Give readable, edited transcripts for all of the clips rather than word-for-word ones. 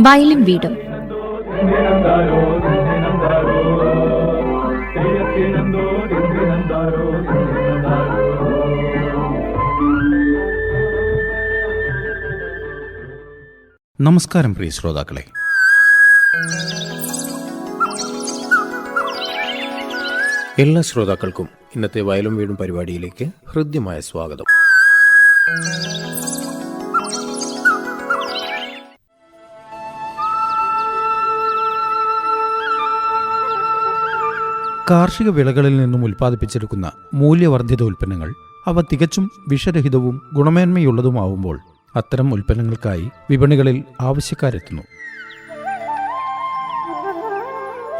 വയലും വീടും. നമസ്കാരം പ്രിയ ശ്രോതാക്കളെ. എല്ലാ ശ്രോതാക്കൾക്കും ഇന്നത്തെ വയലും വീടും പരിപാടിയിലേക്ക് ഹൃദ്യമായ സ്വാഗതം. കാർഷിക വിളകളിൽ നിന്നും ഉൽപ്പാദിപ്പിച്ചെടുക്കുന്ന മൂല്യവർദ്ധിത ഉൽപ്പന്നങ്ങൾ അവ തികച്ചും വിഷരഹിതവും ഗുണമേന്മയുള്ളതുമാവുമ്പോൾ അത്തരം ഉൽപ്പന്നങ്ങൾക്കായി വിപണികളിൽ ആവശ്യക്കാരെത്തുന്നു.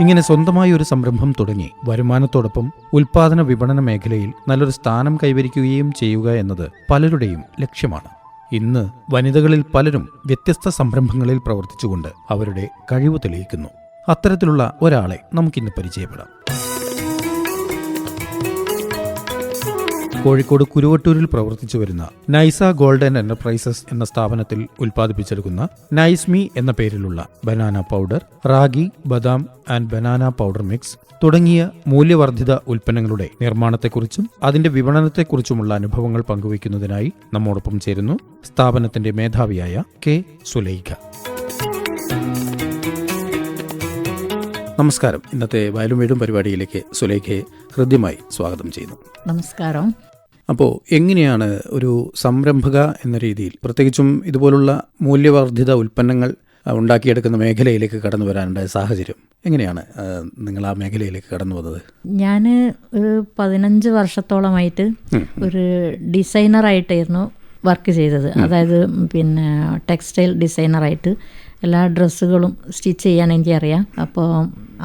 ഇങ്ങനെ സ്വന്തമായി ഒരു സംരംഭം തുടങ്ങി വരുമാനത്തോടൊപ്പം ഉൽപാദന വിപണന മേഖലയിൽ നല്ലൊരു സ്ഥാനം കൈവരിക്കുകയും ചെയ്യുക എന്നത് പലരുടെയും ലക്ഷ്യമാണ്. ഇന്ന് വനിതകളിൽ പലരും വ്യത്യസ്ത സംരംഭങ്ങളിൽ പ്രവർത്തിച്ചുകൊണ്ട് അവരുടെ കഴിവ് തെളിയിക്കുന്നു. അത്തരത്തിലുള്ള ഒരാളെ നമുക്കിന്ന് പരിചയപ്പെടാം. കോഴിക്കോട് കുരുവട്ടൂരിൽ പ്രവർത്തിച്ചു വരുന്ന നൈസ ഗോൾഡൻ എന്റർപ്രൈസസ് എന്ന സ്ഥാപനത്തിൽ ഉൽപ്പാദിപ്പിച്ചെടുക്കുന്ന നൈസ്മി എന്ന പേരിലുള്ള ബനാന പൗഡർ, റാഗി, ബദാം ആൻഡ് ബനാന പൗഡർ മിക്സ് തുടങ്ങിയ മൂല്യവർദ്ധിത ഉൽപ്പന്നങ്ങളുടെ നിർമ്മാണത്തെക്കുറിച്ചും അതിന്റെ വിപണനത്തെക്കുറിച്ചുമുള്ള അനുഭവങ്ങൾ പങ്കുവയ്ക്കുന്നതിനായി നമ്മോടൊപ്പം ചേരുന്നു സ്ഥാപനത്തിന്റെ മേധാവിയായ കെ സുലൈഖ. നമസ്കാരം. ഇന്നത്തെ വയലും വീടും പരിപാടിയിലേക്ക് സുലൈഖയെ ഹൃദ്യമായി സ്വാഗതം ചെയ്യുന്നു. നമസ്കാരം. അപ്പോൾ എങ്ങനെയാണ് ഒരു സംരംഭക എന്ന രീതിയിൽ, പ്രത്യേകിച്ചും ഇതുപോലുള്ള മൂല്യവർദ്ധിത ഉൽപ്പന്നങ്ങൾ ഉണ്ടാക്കിയെടുക്കുന്ന മേഖലയിലേക്ക് കടന്നു വരാനുണ്ടായ സാഹചര്യം എങ്ങനെയാണ്? നിങ്ങൾ ആ മേഖലയിലേക്ക് കടന്നു വന്നത്? ഞാൻ ഒരു 15 വർഷത്തോളമായിട്ട് ഒരു ഡിസൈനറായിട്ടായിരുന്നു വർക്ക് ചെയ്തത്. അതായത് ടെക്സ്റ്റൈൽ ഡിസൈനറായിട്ട് എല്ലാ ഡ്രസ്സുകളും സ്റ്റിച്ച് ചെയ്യാൻ എനിക്കറിയാം. അപ്പോൾ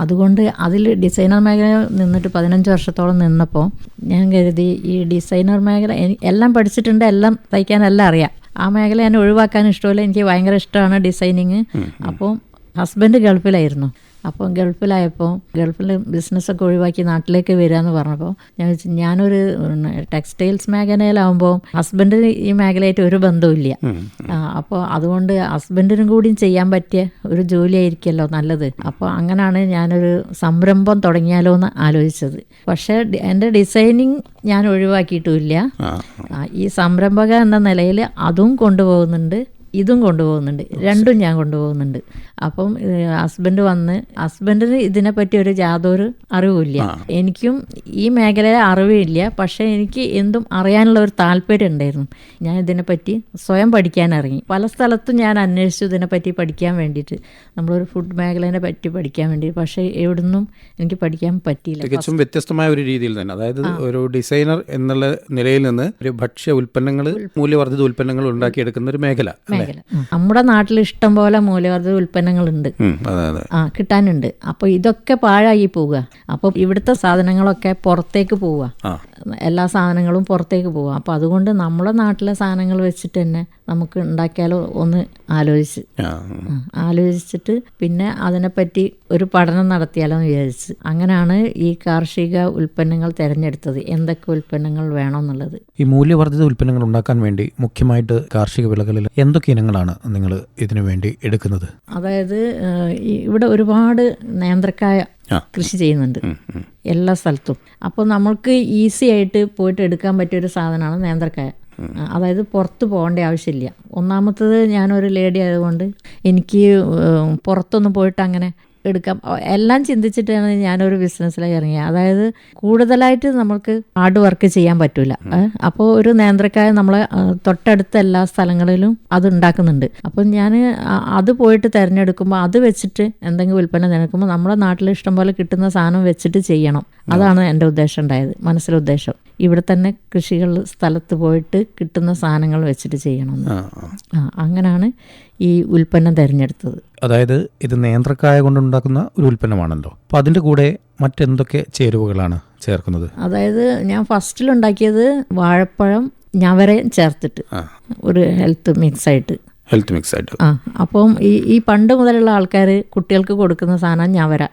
അതുകൊണ്ട് അതിൽ ഡിസൈനർ മേഖല നിന്നിട്ട് 15 വർഷത്തോളം നിന്നപ്പോൾ ഞാൻ കരുതി ഈ ഡിസൈനർ മേഖല എല്ലാം പഠിച്ചിട്ടുണ്ട്, എല്ലാം തയ്ക്കാനെല്ലാം അറിയാം. ആ മേഖല ഞാൻ ഒഴിവാക്കാൻ ഇഷ്ടമില്ല. എനിക്ക് ഭയങ്കര ഇഷ്ടമാണ് ഡിസൈനിങ്. അപ്പോൾ ഹസ്ബൻഡ് ഗൾഫിലായിരുന്നു. അപ്പോൾ ഗൾഫിൽ ബിസിനസ്സൊക്കെ ഒഴിവാക്കി നാട്ടിലേക്ക് വരിക എന്ന് പറഞ്ഞപ്പോൾ ഞാൻ വെച്ചു ഞാനൊരു ടെക്സ്റ്റൈൽസ് മേഖലയിലാവുമ്പോൾ ഹസ്ബൻഡിന് ഈ മേഖലയായിട്ട് ഒരു ബന്ധവുമില്ല. അപ്പോൾ അതുകൊണ്ട് ഹസ്ബൻഡിനും കൂടിയും ചെയ്യാൻ പറ്റിയ ഒരു ജോലിയായിരിക്കുമല്ലോ നല്ലത്. അപ്പോൾ അങ്ങനെയാണ് ഞാനൊരു സംരംഭം തുടങ്ങിയാലോ എന്ന് ആലോചിച്ചത്. പക്ഷേ എൻ്റെ ഡിസൈനിങ് ഞാൻ ഒഴിവാക്കിയിട്ടുമില്ല. ഈ സംരംഭക എന്ന നിലയിൽ അതും കൊണ്ടുപോകുന്നുണ്ട്, ഇതും കൊണ്ടുപോകുന്നുണ്ട്, രണ്ടും ഞാൻ കൊണ്ടുപോകുന്നുണ്ട്. അപ്പം ഹസ്ബൻഡിന് ഇതിനെപ്പറ്റി ഒരു യാതൊരു അറിവില്ല. എനിക്കും ഈ മേഖലയിലെ അറിവില്ല. പക്ഷേ എനിക്ക് എന്തും അറിയാനുള്ള ഒരു താല്പര്യം ഉണ്ടായിരുന്നു. ഞാൻ ഇതിനെപ്പറ്റി സ്വയം പഠിക്കാൻ ഇറങ്ങി. പല സ്ഥലത്തും ഞാൻ അന്വേഷിച്ചു ഇതിനെപ്പറ്റി പഠിക്കാൻ വേണ്ടിയിട്ട്, നമ്മളൊരു ഫുഡ് മേഖലയെ പറ്റി പഠിക്കാൻ വേണ്ടി. പക്ഷേ എവിടുന്നും എനിക്ക് പഠിക്കാൻ പറ്റിയില്ല. തികച്ചും വ്യത്യസ്തമായ ഒരു രീതിയിൽ തന്നെ, അതായത് ഒരു ഡിസൈനർ എന്നുള്ള നിലയിൽ നിന്ന് ഒരു ഭക്ഷ്യ ഉൽപ്പന്നങ്ങൾ, മൂല്യവർദ്ധിത ഉൽപ്പന്നങ്ങൾ ഉണ്ടാക്കിയെടുക്കുന്ന ഒരു മേഖല. നമ്മുടെ നാട്ടിൽ ഇഷ്ടം പോലെ മൂല്യവർദ്ധിത ഉൽപ്പന്നങ്ങളുണ്ട്, കിട്ടാനുണ്ട്. അപ്പോൾ ഇതൊക്കെ പാഴായി പോവുക. അപ്പോൾ ഇവിടുത്തെ സാധനങ്ങളൊക്കെ പുറത്തേക്ക് പോവുക, എല്ലാ സാധനങ്ങളും പുറത്തേക്ക് പോവുക. അപ്പോൾ അതുകൊണ്ട് നമ്മുടെ നാട്ടിലെ സാധനങ്ങൾ വെച്ചിട്ട് തന്നെ നമുക്ക് ഉണ്ടാക്കിയാലോ ഒന്ന് ആലോചിച്ചിട്ട് പിന്നെ അതിനെപ്പറ്റി ഒരു പഠനം നടത്തിയാലോ എന്ന് വിചാരിച്ച് അങ്ങനെയാണ് ഈ കാർഷിക ഉൽപ്പന്നങ്ങൾ തിരഞ്ഞെടുത്തത്, എന്തൊക്കെ ഉൽപ്പന്നങ്ങൾ വേണമെന്നുള്ളത്. ഈ മൂല്യവർദ്ധിത ഉൽപ്പന്നങ്ങൾ ഉണ്ടാക്കാൻ വേണ്ടി മുഖ്യമായിട്ട് കാർഷിക വിളകളിൽ എന്തൊക്കെ ഇനങ്ങളാണ് നിങ്ങൾ ഇതിനു വേണ്ടി എടുക്കുന്നത്? അതായത് ഇവിടെ ഒരുപാട് നേന്ത്രക്കായ കൃഷി ചെയ്യുന്നുണ്ട് എല്ലാ സ്ഥലത്തും. അപ്പോൾ നമ്മൾക്ക് ഈസി ആയിട്ട് പോയിട്ട് എടുക്കാൻ പറ്റിയൊരു സാധനമാണ് നേന്ത്രക്കായ. അതായത് പുറത്ത് പോകേണ്ട ആവശ്യമില്ല. ഒന്നാമത്തത് ഞാനൊരു ലേഡി ആയതുകൊണ്ട് എനിക്ക് പുറത്തൊന്നും പോയിട്ട് അങ്ങനെ എടുക്കാം. എല്ലാം ചിന്തിച്ചിട്ടാണ് ഞാനൊരു ബിസിനസ്സിലേക്ക് ഇറങ്ങിയത്. അതായത് കൂടുതലായിട്ട് നമുക്ക് ഹാർഡ് വർക്ക് ചെയ്യാൻ പറ്റില്ല. അപ്പോൾ ഒരു നേന്ത്രക്കായ നമ്മളെ തൊട്ടടുത്ത എല്ലാ സ്ഥലങ്ങളിലും അത് ഉണ്ടാക്കുന്നുണ്ട്. അപ്പം ഞാൻ അത് പോയിട്ട് തിരഞ്ഞെടുക്കുമ്പോൾ അത് വെച്ചിട്ട് എന്തെങ്കിലും ഉൽപ്പന്നം തിരഞ്ഞെടുക്കുമ്പോൾ നമ്മുടെ നാട്ടിൽ ഇഷ്ടംപോലെ കിട്ടുന്ന സാധനം വെച്ചിട്ട് ചെയ്യണം. അതാണ് എൻ്റെ ഉദ്ദേശം ഉണ്ടായത്, മനസ്സിലെ ഉദ്ദേശം. ഇവിടെ തന്നെ കൃഷികൾ സ്ഥലത്ത് പോയിട്ട് കിട്ടുന്ന സാധനങ്ങൾ വെച്ചിട്ട് ചെയ്യണമെന്ന്. അങ്ങനെയാണ് ഈ ഉൽപ്പന്നം തിരഞ്ഞെടുത്തത്. അതായത് ഇത് നേന്ത്രക്കായ കൊണ്ടുണ്ടാക്കുന്ന ഒരു ഉൽപ്പന്നമാണല്ലോ. അപ്പോൾ അതിൻ്റെ കൂടെ മറ്റെന്തൊക്കെ ചേരുവകളാണ് ചേർക്കുന്നത്? അതായത് ഞാൻ ഫസ്റ്റിലുണ്ടാക്കിയത് വാഴപ്പഴം ഞവരയും ചേർത്തിട്ട് ഒരു ഹെൽത്ത് മിക്സായിട്ട്. ഹെൽത്ത് മിക്സ് ആയിട്ട്. അപ്പം ഈ പണ്ട് മുതലുള്ള ആൾക്കാർ കുട്ടികൾക്ക് കൊടുക്കുന്ന സാധനം ഞവര,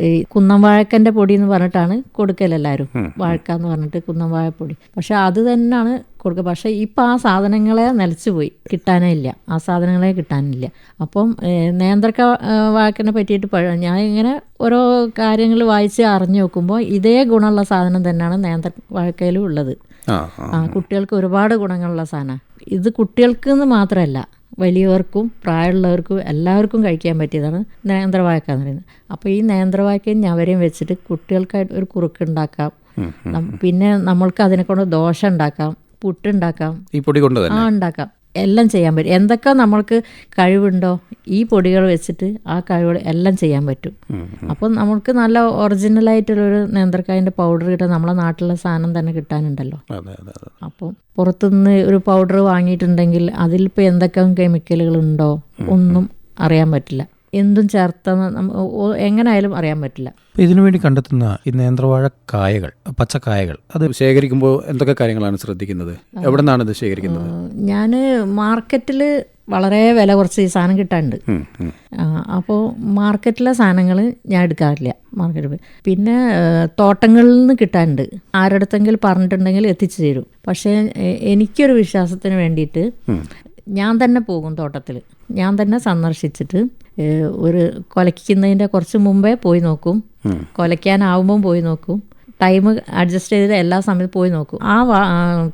ഈ കുന്നം വാഴക്കൻ്റെ പൊടി എന്ന് പറഞ്ഞിട്ടാണ് കൊടുക്കലെല്ലാവരും. വാഴക്ക എന്ന് പറഞ്ഞിട്ട് കുന്നം വാഴപ്പൊടി. പക്ഷെ അത് തന്നെയാണ് കൊടുക്കുക. പക്ഷേ ഇപ്പം ആ സാധനങ്ങളെ നിലച്ചു പോയി, കിട്ടാനേ ഇല്ല, ആ സാധനങ്ങളെ കിട്ടാനില്ല. അപ്പം നേന്ത്രക്ക വാഴക്കനെ പറ്റിയിട്ട് ഞാൻ ഇങ്ങനെ ഓരോ കാര്യങ്ങൾ വായിച്ച് അറിഞ്ഞു നോക്കുമ്പോൾ ഇതേ ഗുണമുള്ള സാധനം തന്നെയാണ് നേന്ത്ര വാഴക്കയിലും ഉള്ളത്. കുട്ടികൾക്ക് ഒരുപാട് ഗുണങ്ങളുള്ള സാധനമാണ് ഇത്. കുട്ടികൾക്ക് എന്ന് മാത്രമല്ല, വലിയവർക്കും പ്രായമുള്ളവർക്കും എല്ലാവർക്കും കഴിക്കാൻ പറ്റിയതാണ് നേന്ത്രവാഴക്ക എന്ന് പറയുന്നത്. അപ്പോൾ ഈ നേന്ത്രവാഴക്കയും ഞവരയും വെച്ചിട്ട് കുട്ടികൾക്കായിട്ട് ഒരു കുറുക്ക് ഉണ്ടാക്കാം. പിന്നെ നമ്മൾക്ക് അതിനെ കൊണ്ട് ദോശ ഉണ്ടാക്കാം, പുട്ടുണ്ടാക്കാം, ഈ പൊടി കൊണ്ട് തന്നെ ഉണ്ടാക്കാം. എല്ലാം ചെയ്യാൻ പറ്റും. എന്തൊക്കെ നമ്മൾക്ക് കഴിവുണ്ടോ ഈ പൊടികൾ വെച്ചിട്ട് ആ കഴിവുകൾ എല്ലാം ചെയ്യാൻ പറ്റും. അപ്പം നമുക്ക് നല്ല ഒറിജിനലായിട്ടുള്ളൊരു നേന്ത്രക്കായൻ്റെ പൗഡർ കിട്ടാൻ നമ്മളെ നാട്ടിലെ സാധനം തന്നെ കിട്ടാനുണ്ടല്ലോ. അപ്പം പുറത്തുനിന്ന് ഒരു പൗഡർ വാങ്ങിയിട്ടുണ്ടെങ്കിൽ അതിലിപ്പോൾ എന്തൊക്കെ കെമിക്കലുകളുണ്ടോ ഒന്നും അറിയാൻ പറ്റില്ല. എന്തും ചേർത്തെന്ന് എങ്ങനെയായാലും അറിയാൻ പറ്റില്ല. ഇതിനു വേണ്ടി കണ്ടെത്തുന്ന ഈ നേന്ത്രവാഴ കായകൾ, പച്ചക്കായകൾ, അത് ശേഖരിക്കുമ്പോൾ എന്തൊക്കെ കാര്യങ്ങളാണ് ശ്രദ്ധിക്കുന്നത്? എവിടെ നിന്നാണ് ഇത് ശേഖരിക്കുന്നത്? ഞാൻ മാർക്കറ്റിൽ വളരെ വില കുറച്ച് ഈ സാധനം കിട്ടാനുണ്ട്. അപ്പോൾ മാർക്കറ്റിലെ സാധനങ്ങൾ ഞാൻ എടുക്കാറില്ല മാർക്കറ്റിൽ പോയി. പിന്നെ തോട്ടങ്ങളിൽ നിന്ന് കിട്ടാനുണ്ട്. ആരുടെടുത്തെങ്കിലും പറഞ്ഞിട്ടുണ്ടെങ്കിൽ എത്തിച്ചു തരും. പക്ഷേ എനിക്കൊരു വിശ്വാസത്തിന് വേണ്ടിയിട്ട് ഞാൻ തന്നെ പോകും തോട്ടത്തിൽ. ഞാൻ തന്നെ സന്ദർശിച്ചിട്ട് ഒരു കൊലയ്ക്കുന്നതിൻ്റെ കുറച്ച് മുമ്പേ പോയി നോക്കും, കൊലയ്ക്കാനാവുമ്പം പോയി നോക്കും, ടൈം അഡ്ജസ്റ്റ് ചെയ്ത് എല്ലാ സമയത്തും പോയി നോക്കും. ആ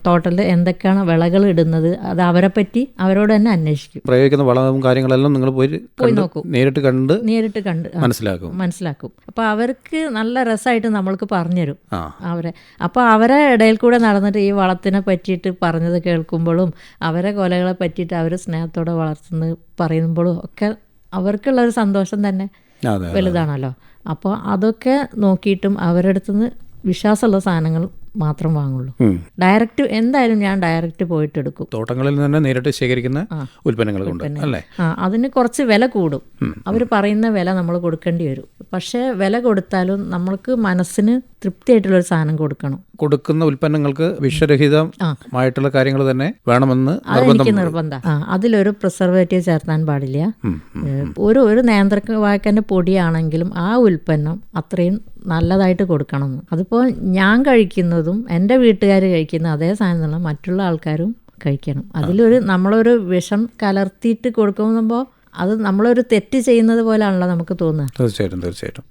തോട്ടത്തിൽ എന്തൊക്കെയാണ് വിളകൾ ഇടുന്നത് അത് അവരോട് തന്നെ അന്വേഷിക്കും. പ്രയോഗിക്കുന്ന വളവും കാര്യങ്ങളെല്ലാം നിങ്ങൾ പോയി നോക്കും, നേരിട്ട് കണ്ട് മനസ്സിലാക്കും. അപ്പോൾ അവർക്ക് നല്ല രസമായിട്ട് നമ്മൾക്ക് പറഞ്ഞുതരും അവരെ. അപ്പോൾ അവരെ ഇടയിൽ കൂടെ നടന്നിട്ട് ഈ വളത്തിനെ പറ്റിയിട്ട് പറഞ്ഞത് കേൾക്കുമ്പോഴും അവരെ കൊലകളെ പറ്റിയിട്ട് അവർ സ്നേഹത്തോടെ വളർത്തുന്നത് പറയുമ്പോഴും ഒക്കെ അവർക്കുള്ളൊരു സന്തോഷം തന്നെ വലുതാണല്ലോ. അപ്പോൾ അതൊക്കെ നോക്കിയിട്ടും അവരുടെ അടുത്തുനിന്ന് വിശ്വാസമുള്ള സാധനങ്ങൾ മാത്രം വാങ്ങുള്ളൂ. ഡയറക്റ്റ് എന്തായാലും ഞാൻ ഡയറക്റ്റ് പോയിട്ട് എടുക്കും. തോട്ടങ്ങളിൽ നിന്ന് നേരിട്ട് ശേഖരിക്കുന്ന ഉൽപ്പന്നങ്ങൾ കൊണ്ട് അല്ലേ? അതിന് കുറച്ച് വില കൂടും. അവർ പറയുന്ന വില നമ്മൾ കൊടുക്കേണ്ടി വരും. പക്ഷേ വില കൊടുത്താലും നമ്മൾക്ക് മനസ്സിന് തൃപ്തിയായിട്ടുള്ളൊരു സാധനം കൊടുക്കണം. കൊടുക്കുന്ന ഉൽപ്പന്നങ്ങൾക്ക് വിഷരഹിതമായിട്ടുള്ള കാര്യങ്ങൾ തന്നെ വേണമെന്ന് നിർബന്ധം. അതിലൊരു പ്രിസർവേറ്റീവ് ചേർത്താൻ പാടില്ല. ഒരു നേന്ത്രവാഴക്കൻ്റെ പൊടിയാണെങ്കിലും ആ ഉൽപ്പന്നം അത്രയും നല്ലതായിട്ട് കൊടുക്കണം. അതിപ്പോൾ ഞാൻ കഴിക്കുന്നതും എൻ്റെ വീട്ടുകാർ കഴിക്കുന്ന അതേ സാധനം മറ്റുള്ള ആൾക്കാരും കഴിക്കണം. നമ്മളൊരു വിഷം കലർത്തിയിട്ട് കൊടുക്കുമ്പോൾ അത് നമ്മളൊരു തെറ്റ് ചെയ്യുന്നത് പോലെയാണല്ലോ നമുക്ക് തോന്നുക. തീർച്ചയായിട്ടും.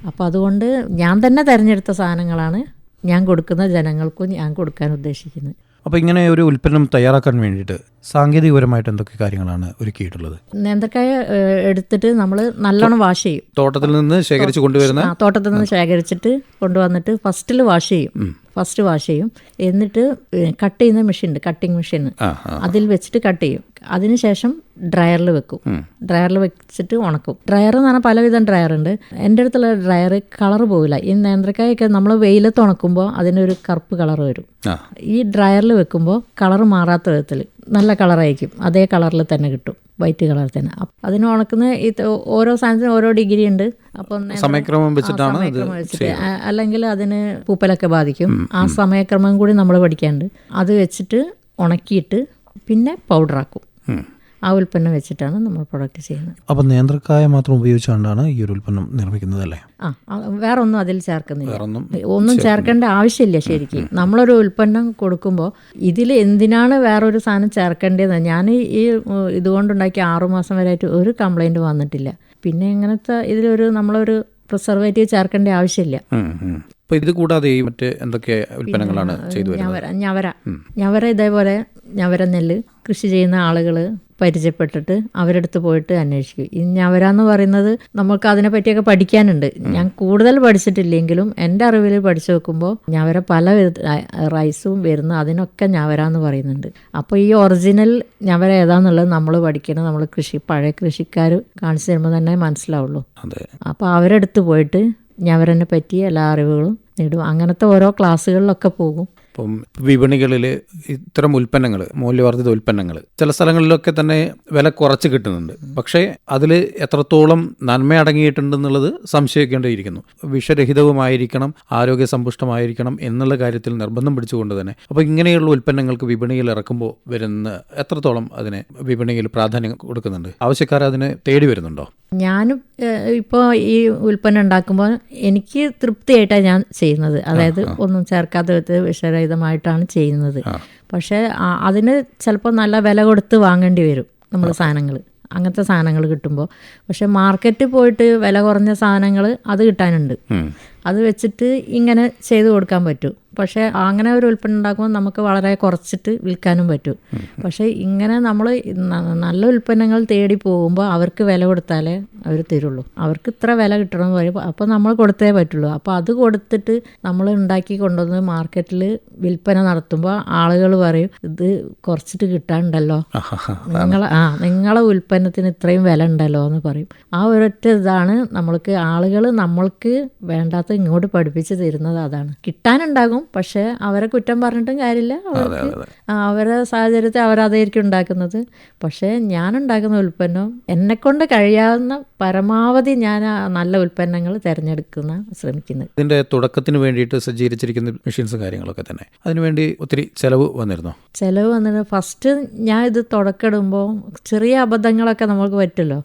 അപ്പോൾ അതുകൊണ്ട് ഞാൻ തന്നെ തിരഞ്ഞെടുത്ത സാധനങ്ങളാണ് ഞാൻ കൊടുക്കുന്ന ജനങ്ങൾക്കും ഞാൻ കൊടുക്കാൻ ഉദ്ദേശിക്കുന്നത്. അപ്പോൾ ഇങ്ങനെ ഒരു ഉൽപ്പന്നം തയ്യാറാക്കാൻ വേണ്ടിയിട്ട് സാങ്കേതികപരമായിട്ട് എന്തൊക്കെ കാര്യങ്ങളാണ് ഒരുക്കിയിട്ടുള്ളത്? നേന്ത്രക്കായ എടുത്തിട്ട് നമ്മൾ നല്ലോണം വാഷ് ചെയ്യും. തോട്ടത്തിൽ നിന്ന് ശേഖരിച്ചിട്ട് കൊണ്ടുവന്നിട്ട് ഫസ്റ്റ് വാഷ് ചെയ്യും. എന്നിട്ട് കട്ട് ചെയ്യുന്ന മെഷീൻ ഉണ്ട്, കട്ടിങ് മെഷീൻ, അതിൽ വെച്ചിട്ട് കട്ട് ചെയ്യും. അതിനുശേഷം ഡ്രയറിൽ വെക്കും. ഡ്രയറിൽ വെച്ചിട്ട് ഉണക്കും. ഡ്രയർ എന്ന് പറഞ്ഞാൽ പലവിധം ഡ്രയർ ഉണ്ട്. എൻ്റെ അടുത്തുള്ള ഡ്രയർ കളർ പോവില്ല. ഈ നേന്ത്രക്കായൊക്കെ നമ്മൾ വെയിലത്ത് ഉണക്കുമ്പോൾ അതിനൊരു കറുപ്പ് കളർ വരും. ഈ ഡ്രയറിൽ വെക്കുമ്പോൾ കളർ മാറാത്ത വിധത്തിൽ നല്ല കളറായിരിക്കും. അതേ കളറിൽ തന്നെ കിട്ടും, വൈറ്റ് കളർ തന്നെ. അതിന് ഉണക്കുന്ന ഓരോ സാധനത്തിനും ഓരോ ഡിഗ്രി ഉണ്ട്. അപ്പം സമയക്രമം വെച്ചിട്ട് അല്ലെങ്കിൽ അതിന് പൂപ്പലൊക്കെ ബാധിക്കും. ആ സമയക്രമം കൂടി നമ്മൾ പഠിക്കാനുണ്ട്. അത് വെച്ചിട്ട് ഉണക്കിയിട്ട് പിന്നെ പൗഡറാക്കും. ആ ഉൽപ്പന്നം വെച്ചിട്ടാണ് നമ്മൾ പ്രൊഡക്റ്റ് ചെയ്യുന്നത്. അപ്പം നേന്ത്രക്കായ മാത്രം ഉപയോഗിച്ചുകൊണ്ടാണ് ഈ ഒരു ഉൽപ്പന്നം നിർമ്മിക്കുന്നത് അല്ലേ? വേറെ ഒന്നും അതിൽ ചേർക്കുന്നില്ല. ഒന്നും ചേർക്കേണ്ട ആവശ്യമില്ല. ശരിക്കും നമ്മളൊരു ഉൽപ്പന്നം കൊടുക്കുമ്പോൾ ഇതിൽ എന്തിനാണ് വേറൊരു സാധനം ചേർക്കേണ്ടതെന്ന് ഞാൻ ഇതുകൊണ്ടുണ്ടാക്കി 6 മാസം വരെയായിട്ട് ഒരു കംപ്ലൈൻറ്റ് വന്നിട്ടില്ല. പിന്നെ ഇങ്ങനത്തെ നമ്മളൊരു പ്രിസർവേറ്റീവ് ചേർക്കേണ്ട ആവശ്യമില്ല. അപ്പോൾ ഇത് കൂടാതെ മറ്റ് എന്തൊക്കെ ഉൽപ്പന്നങ്ങളാണ് ചെയ്തു വരുന്നത്? ഞവര ഇതേപോലെ ഞവര നെല്ല് കൃഷി ചെയ്യുന്ന ആളുകൾ പരിചയപ്പെട്ടിട്ട് അവരെടുത്ത് പോയിട്ട് അന്വേഷിക്കും. ഈ ഞവര എന്ന് പറയുന്നത് നമുക്ക് അതിനെ പറ്റിയൊക്കെ പഠിക്കാനുണ്ട്. ഞാൻ കൂടുതൽ പഠിച്ചിട്ടില്ലെങ്കിലും എൻ്റെ അറിവിൽ പഠിച്ചു വെക്കുമ്പോൾ ഞവര പല റൈസും വരുന്നു, അതിനൊക്കെ ഞവര എന്ന് പറയുന്നുണ്ട്. അപ്പോൾ ഈ ഒറിജിനൽ ഞവര ഏതാന്നുള്ളത് നമ്മൾ പഠിക്കണം. നമ്മൾ പഴയ കൃഷിക്കാർ കാണിച്ചു തരുമ്പോൾ തന്നെ മനസ്സിലാവുള്ളൂ. അപ്പോൾ അവരെടുത്ത് പോയിട്ട് ഞവരനെ പറ്റി എല്ലാ അറിവുകളും നേടും. അങ്ങനത്തെ ഓരോ ക്ലാസ്സുകളിലൊക്കെ പോകും. അപ്പം വിപണികളിൽ ഇത്തരം ഉൽപ്പന്നങ്ങൾ, മൂല്യവർദ്ധിത ഉൽപ്പന്നങ്ങൾ ചില സ്ഥലങ്ങളിലൊക്കെ തന്നെ വില കുറച്ച് കിട്ടുന്നുണ്ട്. പക്ഷേ അതിൽ എത്രത്തോളം നന്മ അടങ്ങിയിട്ടുണ്ടെന്നുള്ളത് സംശയിക്കേണ്ടിയിരിക്കുന്നു. വിഷരഹിതവുമായിരിക്കണം, ആരോഗ്യസമ്പുഷ്ടമായിരിക്കണം എന്നുള്ള കാര്യത്തിൽ നിർബന്ധം പിടിച്ചുകൊണ്ട് തന്നെ അപ്പോൾ ഇങ്ങനെയുള്ള ഉൽപ്പന്നങ്ങൾക്ക് വിപണിയിൽ ഇറക്കുമ്പോൾ വരുന്ന എത്രത്തോളം അതിന് വിപണിയിൽ പ്രാധാന്യം കൊടുക്കുന്നുണ്ട്? ആവശ്യക്കാർ അതിന് തേടി വരുന്നുണ്ടോ? ഞാനും ഇപ്പോൾ ഈ ഉൽപ്പന്നം ഉണ്ടാക്കുമ്പോൾ എനിക്ക് തൃപ്തിയായിട്ടാണ് ഞാൻ ചെയ്യുന്നത്. അതായത് ഒന്നും ചേർക്കാത്ത വിഷരഹിതമായിട്ടാണ് ചെയ്യുന്നത്. പക്ഷേ അതിന് ചിലപ്പോൾ നല്ല വില കൊടുത്ത് വാങ്ങേണ്ടി വരും നമ്മൾ സാധനങ്ങൾ, അങ്ങനത്തെ സാധനങ്ങൾ കിട്ടുമ്പോൾ. പക്ഷെ മാർക്കറ്റിൽ പോയിട്ട് വില കുറഞ്ഞ സാധനങ്ങൾ അത് കിട്ടാനുണ്ട്. അത് വെച്ചിട്ട് ഇങ്ങനെ ചെയ്ത് കൊടുക്കാൻ പറ്റും. പക്ഷേ അങ്ങനെ ഒരു ഉൽപ്പന്നം ഉണ്ടാക്കുമ്പോൾ നമുക്ക് വളരെ കുറച്ചിട്ട് വിൽക്കാനും പറ്റും. പക്ഷേ ഇങ്ങനെ നമ്മൾ നല്ല ഉൽപ്പന്നങ്ങൾ തേടി പോകുമ്പോൾ അവർക്ക് വില കൊടുത്താലേ അവർ തരുള്ളൂ. അവർക്ക് ഇത്ര വില കിട്ടണമെന്ന് പറയുമ്പോൾ അപ്പോൾ നമ്മൾ കൊടുത്തേ പറ്റുള്ളൂ. അപ്പോൾ അത് കൊടുത്തിട്ട് നമ്മൾ ഉണ്ടാക്കി കൊണ്ടുവന്ന് മാർക്കറ്റിൽ വിൽപ്പന നടത്തുമ്പോൾ ആളുകൾ പറയും ഇത് കുറച്ചിട്ട് കിട്ടാനുണ്ടല്ലോ, നിങ്ങളെ ഉൽപ്പന്നത്തിന് ഇത്രയും വില ഉണ്ടല്ലോ എന്ന് പറയും. ആ ഒരൊറ്റ ഇതാണ് നമ്മൾക്ക് വേണ്ടാത്ത ഇങ്ങോട്ട് പഠിപ്പിച്ച് തരുന്നത്. അതാണ് കിട്ടാനുണ്ടാകും, പക്ഷെ അവരെ കുറ്റം പറഞ്ഞിട്ടും കാര്യമില്ല. അവരുടെ സാഹചര്യത്തിൽ അവരതായിരിക്കും ഉണ്ടാക്കുന്നത്. പക്ഷേ ഞാൻ ഉണ്ടാക്കുന്ന ഉൽപ്പന്നം എന്നെക്കൊണ്ട് കഴിയാവുന്ന പരമാവധി ഞാൻ നല്ല ഉൽപ്പന്നങ്ങൾ തിരഞ്ഞെടുക്കുന്ന ശ്രമിക്കുന്നത്. ഇതിന്റെ തുടക്കത്തിന് വേണ്ടിയിട്ട് സജ്ജീകരിച്ചിരിക്കുന്ന മെഷീൻസും കാര്യങ്ങളൊക്കെ തന്നെ അതിനുവേണ്ടി ഒത്തിരി ചെലവ് വന്നിരുന്നു. ഫസ്റ്റ് ഞാൻ ഇത് തുടക്കിടുമ്പോൾ ചെറിയ അബദ്ധങ്ങളൊക്കെ നമുക്ക് പറ്റുമല്ലോ.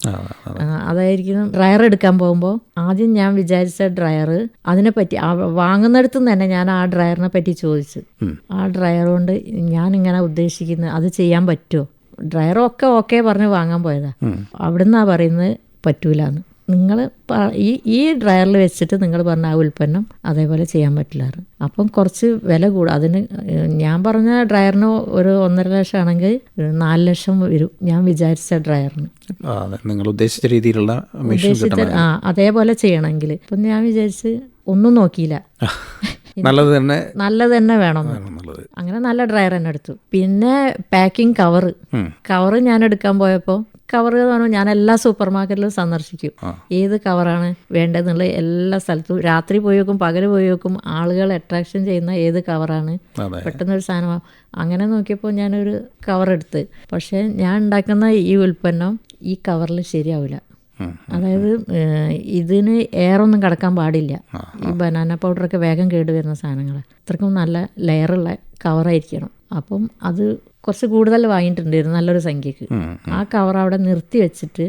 അതായിരിക്കും ഡ്രയർ എടുക്കാൻ പോകുമ്പോൾ ആദ്യം ഞാൻ വിചാരിച്ച ഡ്രയർ, അതിനെപ്പറ്റി വാങ്ങുന്നിടത്തു തന്നെ ഞാൻ ആ ഡ്രയറിനെ പറ്റി ചോദിച്ചു. ആ ഡ്രയർ കൊണ്ട് ഞാൻ ഇങ്ങനെ ഉദ്ദേശിക്കുന്നത് അത് ചെയ്യാൻ പറ്റുമോ? ഡ്രയറൊക്കെ ഓക്കെ പറഞ്ഞ് വാങ്ങാൻ പോയതാ. അവിടുന്നാ പറയുന്നത് പറ്റൂലെന്ന്. നിങ്ങൾ ഈ ഡ്രയറിൽ വെച്ചിട്ട് നിങ്ങൾ പറഞ്ഞ ആ ഉൽപ്പന്നം അതേപോലെ ചെയ്യാൻ പറ്റില്ലായിരുന്നു. അപ്പം കുറച്ച് വില കൂടും. അതിന് ഞാൻ പറഞ്ഞ ഡ്രയറിന് ഒരു 1.5 ലക്ഷം ആണെങ്കിൽ 4 ലക്ഷം വരും ഞാൻ വിചാരിച്ച ഡ്രയറിന്. നിങ്ങൾ ഉദ്ദേശിച്ച രീതിയിലുള്ള അതേപോലെ ചെയ്യണമെങ്കിൽ. അപ്പം ഞാൻ വിചാരിച്ച് ഒന്നും നോക്കിയില്ല, നല്ലത് തന്നെ വേണം. അങ്ങനെ നല്ല ഡ്രയർ തന്നെ എടുത്തു. പിന്നെ പാക്കിംഗ് കവറ് ഞാൻ എടുക്കാൻ പോയപ്പോൾ കവർ ഞാൻ എല്ലാ സൂപ്പർ മാർക്കറ്റിലും സന്ദർശിക്കും. ഏത് കവറാണ് വേണ്ടതെന്നുള്ള എല്ലാ സ്ഥലത്തും രാത്രി പോയി വെക്കും, പകൽ പോയി വെക്കും. ആളുകൾ അട്രാക്ഷൻ ചെയ്യുന്ന ഏത് കവറാണ് പെട്ടെന്നൊരു സാധനമാണ്. അങ്ങനെ നോക്കിയപ്പോൾ ഞാനൊരു കവർ എടുത്ത്. പക്ഷേ ഞാൻ ഉണ്ടാക്കുന്ന ഈ ഉൽപ്പന്നം ഈ കവറിൽ ശരിയാവില്ല. അതായത് ഇതിന് എയറൊന്നും കിടക്കാൻ പാടില്ല. ഈ ബനാന പൗഡറൊക്കെ വേഗം കേടുവരുന്ന സാധനങ്ങൾ. അത്രക്കും നല്ല ലെയറുള്ള കവറായിരിക്കണം. അപ്പം അത് കുറച്ച് കൂടുതൽ വാങ്ങിയിട്ടുണ്ടായിരുന്നു, നല്ലൊരു സംഖ്യക്ക്. ആ കവർ അവിടെ നിർത്തി വെച്ചിട്ട്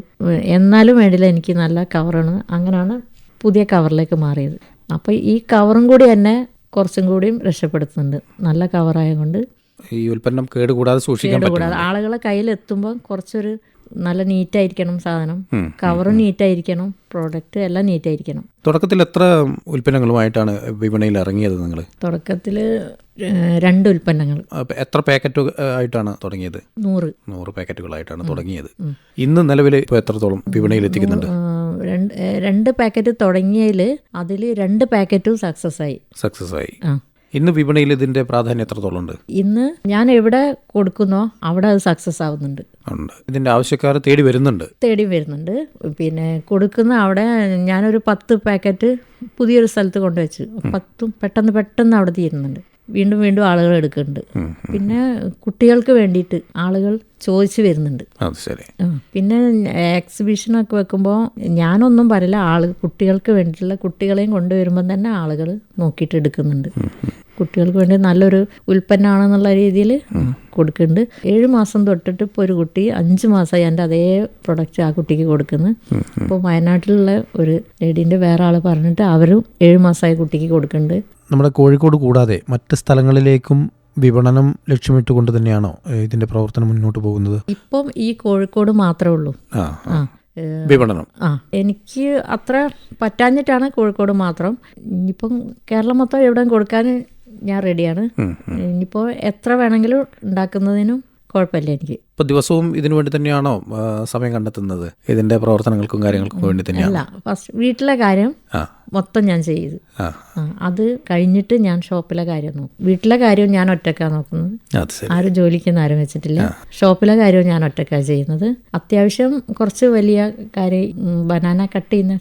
എന്നാലും വേണ്ടില്ല എനിക്ക് നല്ല കവറാണ്. അങ്ങനെയാണ് പുതിയ കവറിലേക്ക് മാറിയത്. അപ്പോൾ ഈ കവറും കൂടി എന്നെ കുറച്ചും കൂടിയും രക്ഷപ്പെടുത്തുന്നുണ്ട്. നല്ല കവറായതുകൊണ്ട് ഈ ഉൽപ്പന്നം കേടുകൂടാതെ ആളുകളെ കയ്യിലെത്തുമ്പോൾ കുറച്ചൊരു നല്ല നീറ്റായിരിക്കണം സാധനം, കവറും നീറ്റായിരിക്കണം, പ്രോഡക്റ്റ് എല്ലാം നീറ്റായിരിക്കണം. തുടക്കത്തിൽ എത്ര ഉൽപ്പന്നങ്ങളുമായിട്ടാണ് വിപണിയിൽ ഇറങ്ങിയത് നിങ്ങൾ? തുടക്കത്തിൽ 2 ഉൽപ്പന്നങ്ങൾ. എത്ര പാക്കറ്റ് ആയിട്ടാണ് തുടങ്ങിയത്? 100 പാക്കറ്റുകളായിട്ടാണ് തുടങ്ങിയത്. ഇന്ന് നിലവിൽ ഇപ്പോൾ എത്രത്തോളം വിപണിയിൽ എത്തിക്കുന്നുണ്ട്? 2 പാക്കറ്റ് തുടങ്ങിയതിൽ അതിൽ 2 പാക്കറ്റും സക്സസ് ആയി. ഇന്ന് വിപണിയിൽ ഇതിന്റെ പ്രാധാന്യം എത്രത്തോളം ഉണ്ട്? ഇന്ന് ഞാൻ എവിടെ കൊടുക്കുന്നോ അവിടെ അത് സക്സസ് ആവുന്നുണ്ട്. ഇതിന്റെ ആവശ്യക്കാർ തേടി വരുന്നുണ്ട്. പിന്നെ കൊടുക്കുന്ന അവിടെ ഞാനൊരു 10 പാക്കറ്റ് പുതിയൊരു സ്ഥലത്ത് കൊണ്ടുവച്ചു. 10 പെട്ടെന്ന് അവിടെ തീരുന്നുണ്ട്. വീണ്ടും ആളുകൾ എടുക്കുന്നുണ്ട്. പിന്നെ കുട്ടികൾക്ക് വേണ്ടിയിട്ട് ആളുകൾ ചോദിച്ചു വരുന്നുണ്ട്. പിന്നെ എക്സിബിഷനൊക്കെ വെക്കുമ്പോൾ ഞാനൊന്നും പറയില്ല, കുട്ടികൾക്ക് വേണ്ടിയിട്ടുള്ള കുട്ടികളെയും കൊണ്ടുവരുമ്പോൾ തന്നെ ആളുകൾ നോക്കിയിട്ട് എടുക്കുന്നുണ്ട്. കുട്ടികൾക്ക് വേണ്ടി നല്ലൊരു ഉൽപ്പന്നമാണെന്നുള്ള രീതിയിൽ കൊടുക്കുന്നുണ്ട്. 7 മാസം തൊട്ടിട്ട് ഇപ്പോൾ ഒരു കുട്ടി 5 മാസമായി എൻ്റെ അതേ പ്രൊഡക്റ്റ് ആ കുട്ടിക്ക് കൊടുക്കുന്നു. ഇപ്പോൾ വയനാട്ടിലുള്ള ഒരു ലേഡീൻ്റെ വേറെ ആൾ പറഞ്ഞിട്ട് അവരും 7 മാസമായി കുട്ടിക്ക് കൊടുക്കുന്നുണ്ട്. നമ്മുടെ കോഴിക്കോട് കൂടാതെ മറ്റ് സ്ഥലങ്ങളിലേക്കും വിപണനം ലക്ഷ്യമിട്ടുകൊണ്ട് തന്നെയാണോ ഇതിന്റെ പ്രവർത്തനം മുന്നോട്ട് പോകുന്നത്? ഇപ്പം ഈ കോഴിക്കോട് മാത്രമേ ഉള്ളൂ വിപണനം. എനിക്ക് അത്ര പറ്റാഞ്ഞിട്ടാണ് കോഴിക്കോട് മാത്രം. ഇനിയിപ്പം കേരളം മൊത്തം എവിടെയും കൊടുക്കാൻ ഞാൻ റെഡിയാണ്. ഇനിയിപ്പോൾ എത്ര വേണമെങ്കിലും ഉണ്ടാക്കുന്നതിനും കുഴപ്പമില്ല എനിക്ക്. ഇപ്പോൾ ദിവസവും ഇതിനു വേണ്ടി തന്നെയാണോ സമയം കണ്ടെത്തുന്നത്? ഇതിന്റെ പ്രവർത്തനങ്ങൾക്കും കാര്യങ്ങൾക്കും വേണ്ടി തന്നെയാണ്? അല്ല, ഫസ്റ്റ് വീട്ടിലെ കാര്യം മൊത്തം ഞാൻ ചെയ്തു. അത് കഴിഞ്ഞിട്ട് ഞാൻ ഷോപ്പിലെ കാര്യം നോക്കും. വീട്ടിലെ കാര്യവും ഞാൻ ഒറ്റക്കാണ് നോക്കുന്നത്. ആരും ജോലിക്കൊന്നും ആരും വെച്ചിട്ടില്ല. ഷോപ്പിലെ കാര്യവും ഞാൻ ഒറ്റക്കാണ് ചെയ്യുന്നത്. അത്യാവശ്യം കുറച്ച് വലിയ കാര്യം ബനാന കട്ട് ചെയ്യുന്ന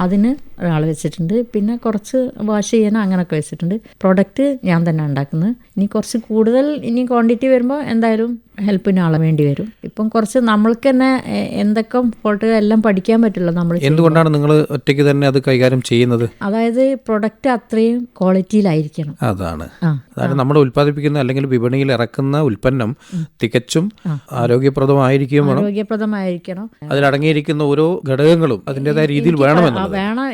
അതിന് ഒരാൾ വെച്ചിട്ടുണ്ട്. പിന്നെ കുറച്ച് വാഷ് ചെയ്യാൻ അങ്ങനെയൊക്കെ വെച്ചിട്ടുണ്ട്. പ്രൊഡക്റ്റ് ഞാൻ തന്നെ ഉണ്ടാക്കുന്നത്. ഇനി കുറച്ച് കൂടുതൽ ഇനി ക്വാണ്ടിറ്റി വരുമ്പോൾ എന്തായാലും ഹെൽപ്പിന് ആളെ വേണ്ടി വരും. ഇപ്പം കുറച്ച് നമ്മൾക്ക് തന്നെ എന്തൊക്കെ ഫോൾട്ടുകൾ എല്ലാം പഠിക്കാൻ പറ്റില്ല. നമ്മൾ എന്തുകൊണ്ടാണ് നിങ്ങൾ ഒറ്റയ്ക്ക് തന്നെ അത് കൈകാര്യം ചെയ്യുന്നത്? അതായത് പ്രൊഡക്റ്റ് അത്രയും ക്വാളിറ്റിയിലായിരിക്കണം. അതാണ് നമ്മൾ ഉൽപ്പാദിപ്പിക്കുന്ന അല്ലെങ്കിൽ വിപണിയിൽ ഇറക്കുന്ന ഉൽപ്പന്നം തികച്ചും ആരോഗ്യപ്രദമായിരിക്കണം. അതിലടങ്ങിയിരിക്കുന്ന ഓരോ ഘടകങ്ങളും അതിൻ്റെതായ രീതിയിൽ വേണം.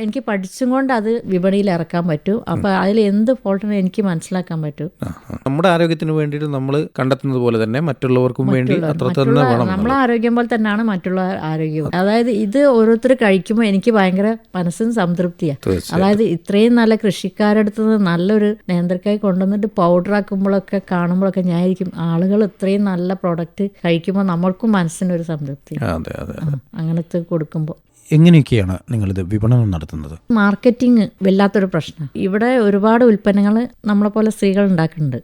എനിക്ക് പഠിച്ചും കൊണ്ട് അത് വിപണിയിൽ ഇറക്കാൻ പറ്റൂ. അപ്പൊ അതിൽ എന്ത് ഫോൾട്ടാണ് എനിക്ക് മനസ്സിലാക്കാൻ പറ്റൂ. നമ്മുടെ ആരോഗ്യത്തിന് വേണ്ടിയിട്ട് നമ്മൾ കണ്ടെത്തുന്നത് പോലെ തന്നെ മറ്റുള്ളവർക്കും വേണ്ടി അത്രത്തന്നെ വേണം. നമ്മളെ ആരോഗ്യം പോലെ തന്നെയാണ് മറ്റുള്ള ആരോഗ്യവും. അതായത് ഇത് ഓരോരുത്തർ കഴിക്കുമ്പോൾ എനിക്ക് ഭയങ്കര മനസ്സിന് സംതൃപ്തിയാണ്. അതായത് ഇത്രയും നല്ല കൃഷിക്കാരെടുത്ത് നല്ലൊരു നേന്ത്രക്കായ് കൊണ്ടുവന്നിട്ട് പൗഡർ ആക്കുമ്പോഴൊക്കെ കാണുമ്പോഴൊക്കെ ഞാനായിരിക്കും ആളുകൾ ഇത്രയും നല്ല പ്രോഡക്റ്റ് കഴിക്കുമ്പോൾ നമ്മൾക്കും മനസ്സിനൊരു സംതൃപ്തി. അങ്ങനത്തെ കൊടുക്കുമ്പോൾ. എങ്ങനെയൊക്കെയാണ് നിങ്ങളിത് വിപണനം നടത്തുന്നത്? മാർക്കറ്റിംഗ് വല്ലാത്തൊരു പ്രശ്നം. ഇവിടെ ഒരുപാട് ഉൽപ്പന്നങ്ങൾ നമ്മളെ പോലെ സ്ത്രീകൾ ഉണ്ടാക്കുന്നുണ്ട്.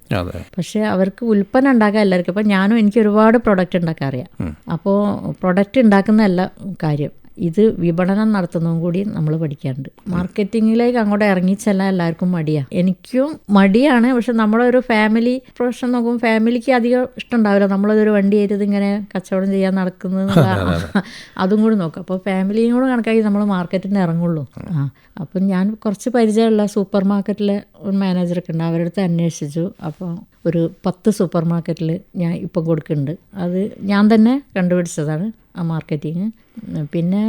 പക്ഷെ അവർക്ക് ഉൽപ്പന്നം ഉണ്ടാക്കാൻ എല്ലാവർക്കും. ഇപ്പം എനിക്ക് ഒരുപാട് പ്രൊഡക്റ്റ് ഉണ്ടാക്കാൻ അറിയാം. അപ്പോൾ പ്രൊഡക്റ്റ് ഉണ്ടാക്കുന്നതല്ല കാര്യം, ഇത് വിപണനം നടത്തുന്നതും കൂടി നമ്മൾ പഠിക്കാറുണ്ട്. മാർക്കറ്റിങ്ങിലേക്ക് അങ്ങോട്ട് ഇറങ്ങിച്ചെല്ലാം എല്ലാവർക്കും മടിയാണ്. എനിക്കും മടിയാണ്. പക്ഷെ നമ്മളൊരു ഫാമിലി പ്രൊഫഷൻ നോക്കുമ്പോൾ ഫാമിലിക്ക് അധികം ഇഷ്ടമുണ്ടാവില്ല നമ്മളതൊരു വണ്ടി ആയിട്ട് ഇതിങ്ങനെ കച്ചവടം ചെയ്യാൻ നടക്കുന്നത്. അതും കൂടി നോക്കാം. അപ്പോൾ ഫാമിലിയും കൂടെ കണക്കാക്കി നമ്മൾ മാർക്കറ്റിന് ഇറങ്ങുള്ളൂ. അപ്പം ഞാൻ കുറച്ച് പരിചയമുള്ള സൂപ്പർ മാർക്കറ്റിലെ ഒരു മാനേജറൊക്കെ ഉണ്ട്. അവരുടെ അടുത്ത് അന്വേഷിച്ചു. അപ്പോൾ ഒരു 10 സൂപ്പർ മാർക്കറ്റിൽ ഞാൻ ഇപ്പം കൊടുക്കുന്നുണ്ട്. അത് ഞാൻ തന്നെ കണ്ടുപിടിച്ചതാണ് ആ മാർക്കറ്റിങ്. പിന്നെ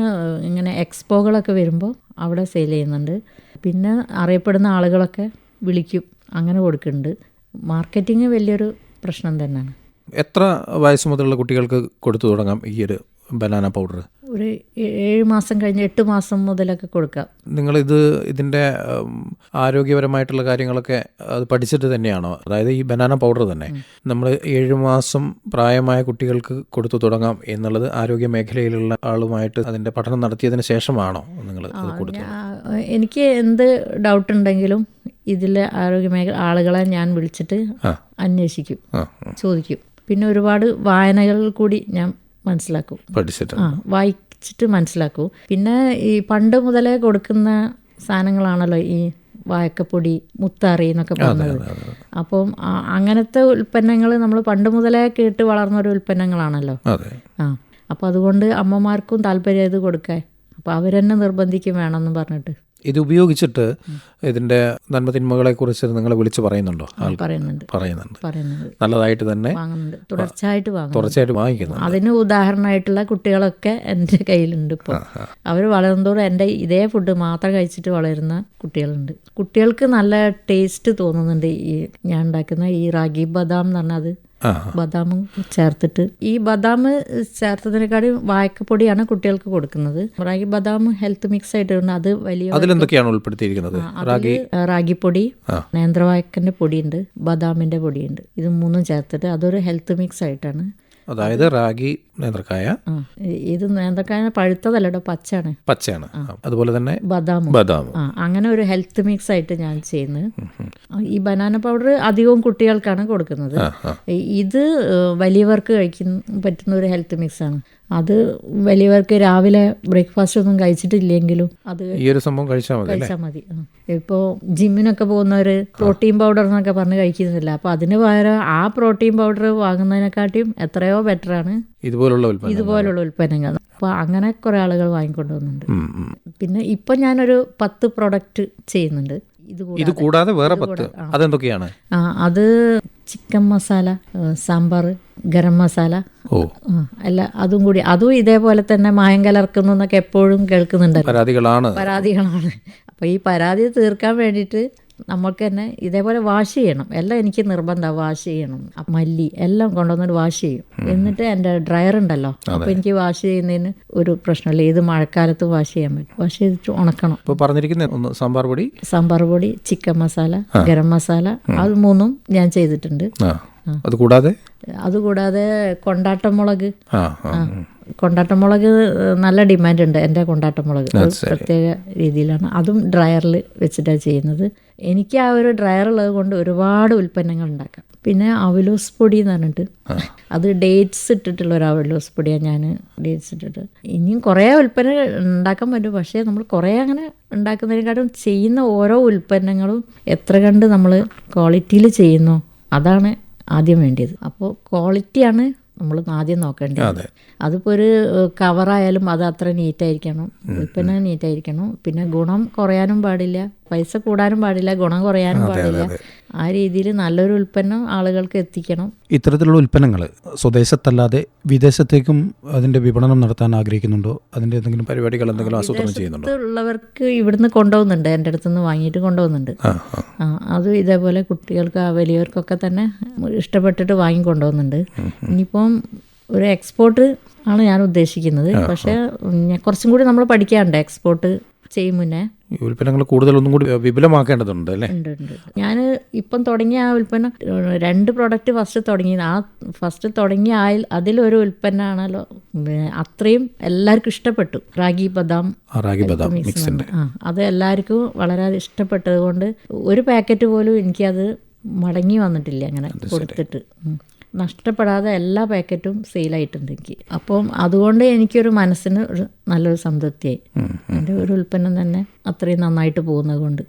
ഇങ്ങനെ എക്സ്പോകളൊക്കെ വരുമ്പോൾ അവിടെ സെയിൽ ചെയ്യുന്നുണ്ട്. പിന്നെ അറിയപ്പെടുന്ന ആളുകളൊക്കെ വിളിക്കും, അങ്ങനെ കൊടുക്കുന്നുണ്ട്. മാർക്കറ്റിങ് വലിയൊരു പ്രശ്നം തന്നെയാണ്. എത്ര വയസ്സ് മുതലുള്ള കുട്ടികൾക്ക് കൊടുത്തു തുടങ്ങാം ഈ ഒരു ബനാന പൗഡർ? ഒരു 7 മാസം കഴിഞ്ഞ് 8 മാസം മുതലൊക്കെ കൊടുക്കാം. ഇതിൻ്റെ ആരോഗ്യപരമായിട്ടുള്ള കാര്യങ്ങളൊക്കെ അത് പഠിച്ചിട്ട് തന്നെയാണോ? അതായത് ഈ ബനാന പൗഡർ തന്നെ നമ്മൾ 7 മാസം പ്രായമായ കുട്ടികൾക്ക് കൊടുത്തു തുടങ്ങാം എന്നുള്ളത് ആരോഗ്യ മേഖലയിലുള്ള ആളുമായിട്ട് അതിൻ്റെ പഠനം നടത്തിയതിന് ശേഷമാണോ നിങ്ങൾ കൊടുത്തത്? എനിക്ക് എന്ത് ഡൗട്ട് ഉണ്ടെങ്കിലും ഇതിലെ ആരോഗ്യ മേഖല ആളുകളെ ഞാൻ വിളിച്ചിട്ട് അന്വേഷിക്കും, ചോദിക്കും. പിന്നെ ഒരുപാട് വായനകൾ കൂടി ഞാൻ മനസ്സിലാക്കും, വായിച്ചിട്ട് മനസ്സിലാക്കൂ. പിന്നെ ഈ പണ്ട് മുതലേ കൊടുക്കുന്ന സാധനങ്ങളാണല്ലോ ഈ വായക്കപ്പൊടി, മുത്താറി എന്നൊക്കെ പറഞ്ഞത്. അപ്പം അങ്ങനത്തെ ഉൽപ്പന്നങ്ങൾ നമ്മൾ പണ്ട് മുതലേ കേട്ട് വളർന്നൊരു ഉൽപ്പന്നങ്ങളാണല്ലോ. അപ്പോൾ അതുകൊണ്ട് അമ്മമാർക്കും താല്പര്യം ഇത് കൊടുക്കാൻ. അപ്പോൾ അവരെന്നെ നിർബന്ധിക്കും വേണമെന്ന് പറഞ്ഞിട്ട്. ഇത് ഉപയോഗിച്ചിട്ട് ഇതിന്റെ നന്മതിന്മകളെ കുറിച്ച് നിങ്ങൾ വിളിച്ച് പറയുന്നുണ്ടോ? പറയുന്നുണ്ട്. നല്ലതായിട്ട് തന്നെ തുടർച്ചയായിട്ട് വാങ്ങിക്കുന്നു. അതിന് ഉദാഹരണമായിട്ടുള്ള കുട്ടികളൊക്കെ എൻ്റെ കയ്യിലുണ്ട്. ഇപ്പോൾ അവർ വളരുന്നതോടെ എൻ്റെ ഇതേ ഫുഡ് മാത്രം കഴിച്ചിട്ട് വളരുന്ന കുട്ടികളുണ്ട്. കുട്ടികൾക്ക് നല്ല ടേസ്റ്റ് തോന്നുന്നുണ്ട് ഈ ഞാൻ ഉണ്ടാക്കുന്ന ഈ റാഗി ബദാം എന്ന് പറഞ്ഞാൽ. അത് ബദാമും ചേർത്തിട്ട്, ഈ ബദാം ചേർത്തതിനെക്കാളും വായക്കപ്പൊടിയാണ് കുട്ടികൾക്ക് കൊടുക്കുന്നത്. റാഗി ബദാം ഹെൽത്ത് മിക്സ് ആയിട്ടുണ്ട്. അത് വലിയ അതിലെന്തൊക്കെയാണ് ഉൾപ്പെടുത്തിയിരിക്കുന്നത്? റാഗിപ്പൊടി, നേന്ത്രവായക്കൻ്റെ പൊടിയുണ്ട്, ബദാമിൻ്റെ പൊടിയുണ്ട്. ഇത് 3 ചേർത്തിട്ട് അതൊരു ഹെൽത്ത് മിക്സ് ആയിട്ടാണ്. അതായത് റാഗി, നേന്ത്രക്കായ. ഇത് നേന്ത്രക്കായ പഴുത്തതല്ലോ, പച്ചയാണ്. അതുപോലെ തന്നെ ബദാം. അങ്ങനെ ഒരു ഹെൽത്ത് മിക്സ് ആയിട്ട് ഞാൻ ചെയ്യുന്നത്. ഈ ബനാന പൗഡർ അധികവും കുട്ടികൾക്കാണ് കൊടുക്കുന്നത്. ഇത് വലിയവർക്ക് കഴിക്കാൻ പറ്റുന്ന ഒരു ഹെൽത്ത് മിക്സ് ആണ്. അത് വലിയവർക്ക് രാവിലെ ബ്രേക്ക്ഫാസ്റ്റ് ഒന്നും കഴിച്ചിട്ടില്ലെങ്കിലും അത് ഈ ഒരു സംഭവം കഴിച്ചാൽ മതി. ഇപ്പോൾ ജിമ്മിനൊക്കെ പോകുന്നവർ പ്രോട്ടീൻ പൗഡർ എന്നൊക്കെ പറഞ്ഞ് കഴിക്കുന്നില്ല. അപ്പോൾ അതിന് പകരം ആ പ്രോട്ടീൻ പൗഡർ വാങ്ങുന്നതിനെക്കാട്ടിയും എത്രയോ ബെറ്ററാണ് ഇതുപോലുള്ള ഉൽപ്പന്നങ്ങൾ. അപ്പോൾ അങ്ങനെ കുറേ ആളുകൾ വാങ്ങിക്കൊണ്ടുവന്നുണ്ട്. പിന്നെ ഇപ്പം ഞാനൊരു 10 പ്രൊഡക്റ്റ് ചെയ്യുന്നുണ്ട്. ഇത് കൂടാതെ വേറെ 10. അതെന്തൊക്കെയാണ്? അത് ചിക്കൻ മസാല, സാമ്പാർ, ഗരം മസാല, അതും ഇതേപോലെ തന്നെ മായം കലർക്കുന്നു എന്നൊക്കെ എപ്പോഴും കേൾക്കുന്നുണ്ട്. പരാതികളാണ്. അപ്പോൾ ഈ പരാതി തീർക്കാൻ വേണ്ടിയിട്ട് നമുക്ക് തന്നെ ഇതേപോലെ വാഷ് ചെയ്യണം. എല്ലാം എനിക്ക് നിർബന്ധമാണ്, വാഷ് ചെയ്യണം. മല്ലി എല്ലാം കൊണ്ടുവന്നിട്ട് വാഷ് ചെയ്യും. എന്നിട്ട് എൻ്റെ ഡ്രയർ ഉണ്ടല്ലോ, അപ്പോൾ എനിക്ക് വാഷ് ചെയ്യുന്നതിന് ഒരു പ്രശ്നമില്ല. ഇത് മഴക്കാലത്ത് വാഷ് ചെയ്യാൻ പറ്റും. വാഷ് ചെയ്തിട്ട് ഉണക്കണം. ഇപ്പോൾ പറഞ്ഞിരിക്കുന്ന സാമ്പാർ പൊടി, ചിക്കൻ മസാല, ഗരം മസാല, അത് 3ഉം ഞാൻ ചെയ്തിട്ടുണ്ട്. അതുകൂടാതെ കൊണ്ടാട്ടമുളക് നല്ല ഡിമാൻഡ് ഉണ്ട്. എൻ്റെ കൊണ്ടാട്ടമുളക് പ്രത്യേക രീതിയിലാണ്. അതും ഡ്രയറിൽ വെച്ചിട്ടാണ് ചെയ്യുന്നത്. എനിക്ക് ആ ഒരു ഡ്രയർ ഉള്ളത് കൊണ്ട് ഒരുപാട് ഉൽപ്പന്നങ്ങൾ ഉണ്ടാക്കാം. പിന്നെ അവലോസ് പൊടി എന്ന് പറഞ്ഞിട്ട് അത് ഡേറ്റ്സ് ഇട്ടിട്ടുള്ള ഒരു അവലോസ് പൊടിയാണ് ഞാൻ ഡേറ്റ്സ് ഇട്ടിട്ട്. ഇനിയും കുറേ ഉൽപ്പന്നം ഉണ്ടാക്കാൻ പറ്റും, പക്ഷേ നമ്മൾ കുറേ അങ്ങനെ ഉണ്ടാക്കുന്നതിനെക്കാട്ടും ചെയ്യുന്ന ഓരോ ഉൽപ്പന്നങ്ങളും എത്ര കണ്ട് നമ്മൾ ക്വാളിറ്റിയിൽ ചെയ്യുന്നു അതാണ് ആദ്യം വേണ്ടിയത്. അപ്പോൾ ക്വാളിറ്റിയാണ് നമ്മൾ ആദ്യം നോക്കേണ്ടത്. അതിപ്പോൾ ഒരു കവറായാലും അത് അത്ര നീറ്റായിരിക്കണം, ഉൽപ്പന്നം നീറ്റായിരിക്കണം. പിന്നെ ഗുണം കുറയാനും പാടില്ല, പൈസ കൂടാനും പാടില്ല, ഗുണം കുറയാനും പാടില്ല. ആ രീതിയിൽ നല്ലൊരു ഉൽപ്പന്നം ആളുകൾക്ക് എത്തിക്കണം. ഇത്തരത്തിലുള്ള ഉൽപ്പന്നങ്ങൾ സ്വദേശത്തല്ലാതെ വിദേശത്തേക്കും അതിന്റെ വിപണനം നടത്താൻ ആഗ്രഹിക്കുന്നുണ്ടോ? അതിന്റെ എന്തെങ്കിലും പരിപാടികൾ എന്തെങ്കിലും ആസൂത്രണം ചെയ്യുന്നുണ്ടോ? ഉള്ളവർക്ക് ഇവിടുന്ന് കൊണ്ടുപോകുന്നുണ്ട്, എൻ്റെ അടുത്തുനിന്ന് വാങ്ങിയിട്ട് കൊണ്ടുപോകുന്നുണ്ട്. അത് ഇതേപോലെ കുട്ടികൾക്ക് വലിയവർക്കൊക്കെ തന്നെ ഇഷ്ടപ്പെട്ടിട്ട് വാങ്ങി കൊണ്ടുപോകുന്നുണ്ട്. ഇനിയിപ്പം ഒരു എക്സ്പോർട്ട് ആണ് ഞാൻ ഉദ്ദേശിക്കുന്നത്. പക്ഷേ കുറച്ചും കൂടി നമ്മൾ പഠിക്കാറുണ്ട് എക്സ്പോർട്ട് ചെയ്യും മുന്നേ. ഉൽപ്പന്നങ്ങൾ കൂടുതൽ ഒന്നും കൂടി വിപുലമാക്കേണ്ടതുണ്ട് അല്ലേ? ഉണ്ട്. ഞാൻ ഇപ്പം തുടങ്ങിയ ആ ഉൽപ്പന്നം 2 പ്രോഡക്റ്റ് ഫസ്റ്റ് തുടങ്ങിയത്. ആ ഫസ്റ്റ് തുടങ്ങിയ അതിലൊരു ഉൽപ്പന്നമാണല്ലോ അത്രയും എല്ലാവർക്കും ഇഷ്ടപ്പെട്ടു. റാഗി ബദാം മിക്സിന്റെ അത് എല്ലാവർക്കും വളരെ ഇഷ്ടപ്പെട്ടത് കൊണ്ട് ഒരു പാക്കറ്റ് പോലും എനിക്കത് മടങ്ങി വന്നിട്ടില്ല അങ്ങനെ കൊടുത്തിട്ട്. നഷ്ടപ്പെടാതെ എല്ലാ പാക്കറ്റും സെയിലായിട്ടുണ്ട് എനിക്ക്. അപ്പം അതുകൊണ്ട് എനിക്കൊരു മനസ്സിന് ഒരു നല്ലൊരു സംതൃപ്തിയായി. എൻ്റെ ഒരു ഉൽപ്പന്നം തന്നെ അത്രയും നന്നായിട്ട് പോകുന്നത് കൊണ്ട്.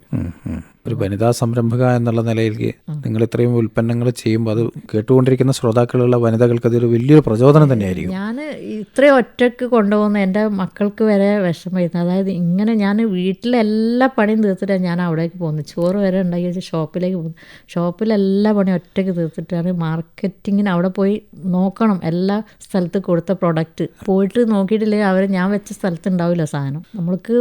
ഒരു വനിതാ സംരംഭക എന്നുള്ള നിലയിലേക്ക് നിങ്ങൾ ഇത്രയും ഉൽപ്പന്നങ്ങൾ ചെയ്യുമ്പോൾ അത് കേട്ടുകൊണ്ടിരിക്കുന്ന ശ്രോതാക്കളുള്ള വനിതകൾക്ക് അതൊരു വലിയൊരു പ്രചോദനം തന്നെയായിരിക്കും. ഞാൻ ഇത്രയും ഒറ്റയ്ക്ക് കൊണ്ടുപോകുന്ന എൻ്റെ മക്കൾക്ക് വരെ വിഷമമായിരുന്നു. അതായത് ഇങ്ങനെ ഞാൻ വീട്ടിലെല്ലാ പണിയും തീർത്തിട്ടാണ് ഞാൻ അവിടേക്ക് പോകുന്നത്. ചോറ് വരെ ഉണ്ടാക്കി വെച്ച് ഷോപ്പിലേക്ക് പോകുന്നു. ഷോപ്പിലെല്ലാ പണിയും ഒറ്റയ്ക്ക് തീർത്തിട്ടാണ് മാർക്കറ്റിങ്ങിന് അവിടെ പോയി നോക്കണം. എല്ലാ സ്ഥലത്ത് കൊടുത്ത പ്രൊഡക്റ്റ് പോയിട്ട് നോക്കിയിട്ടില്ലെങ്കിൽ ഞാൻ വെച്ച സ്ഥലത്ത് ഉണ്ടാവില്ല സാധനം. നമ്മൾക്ക്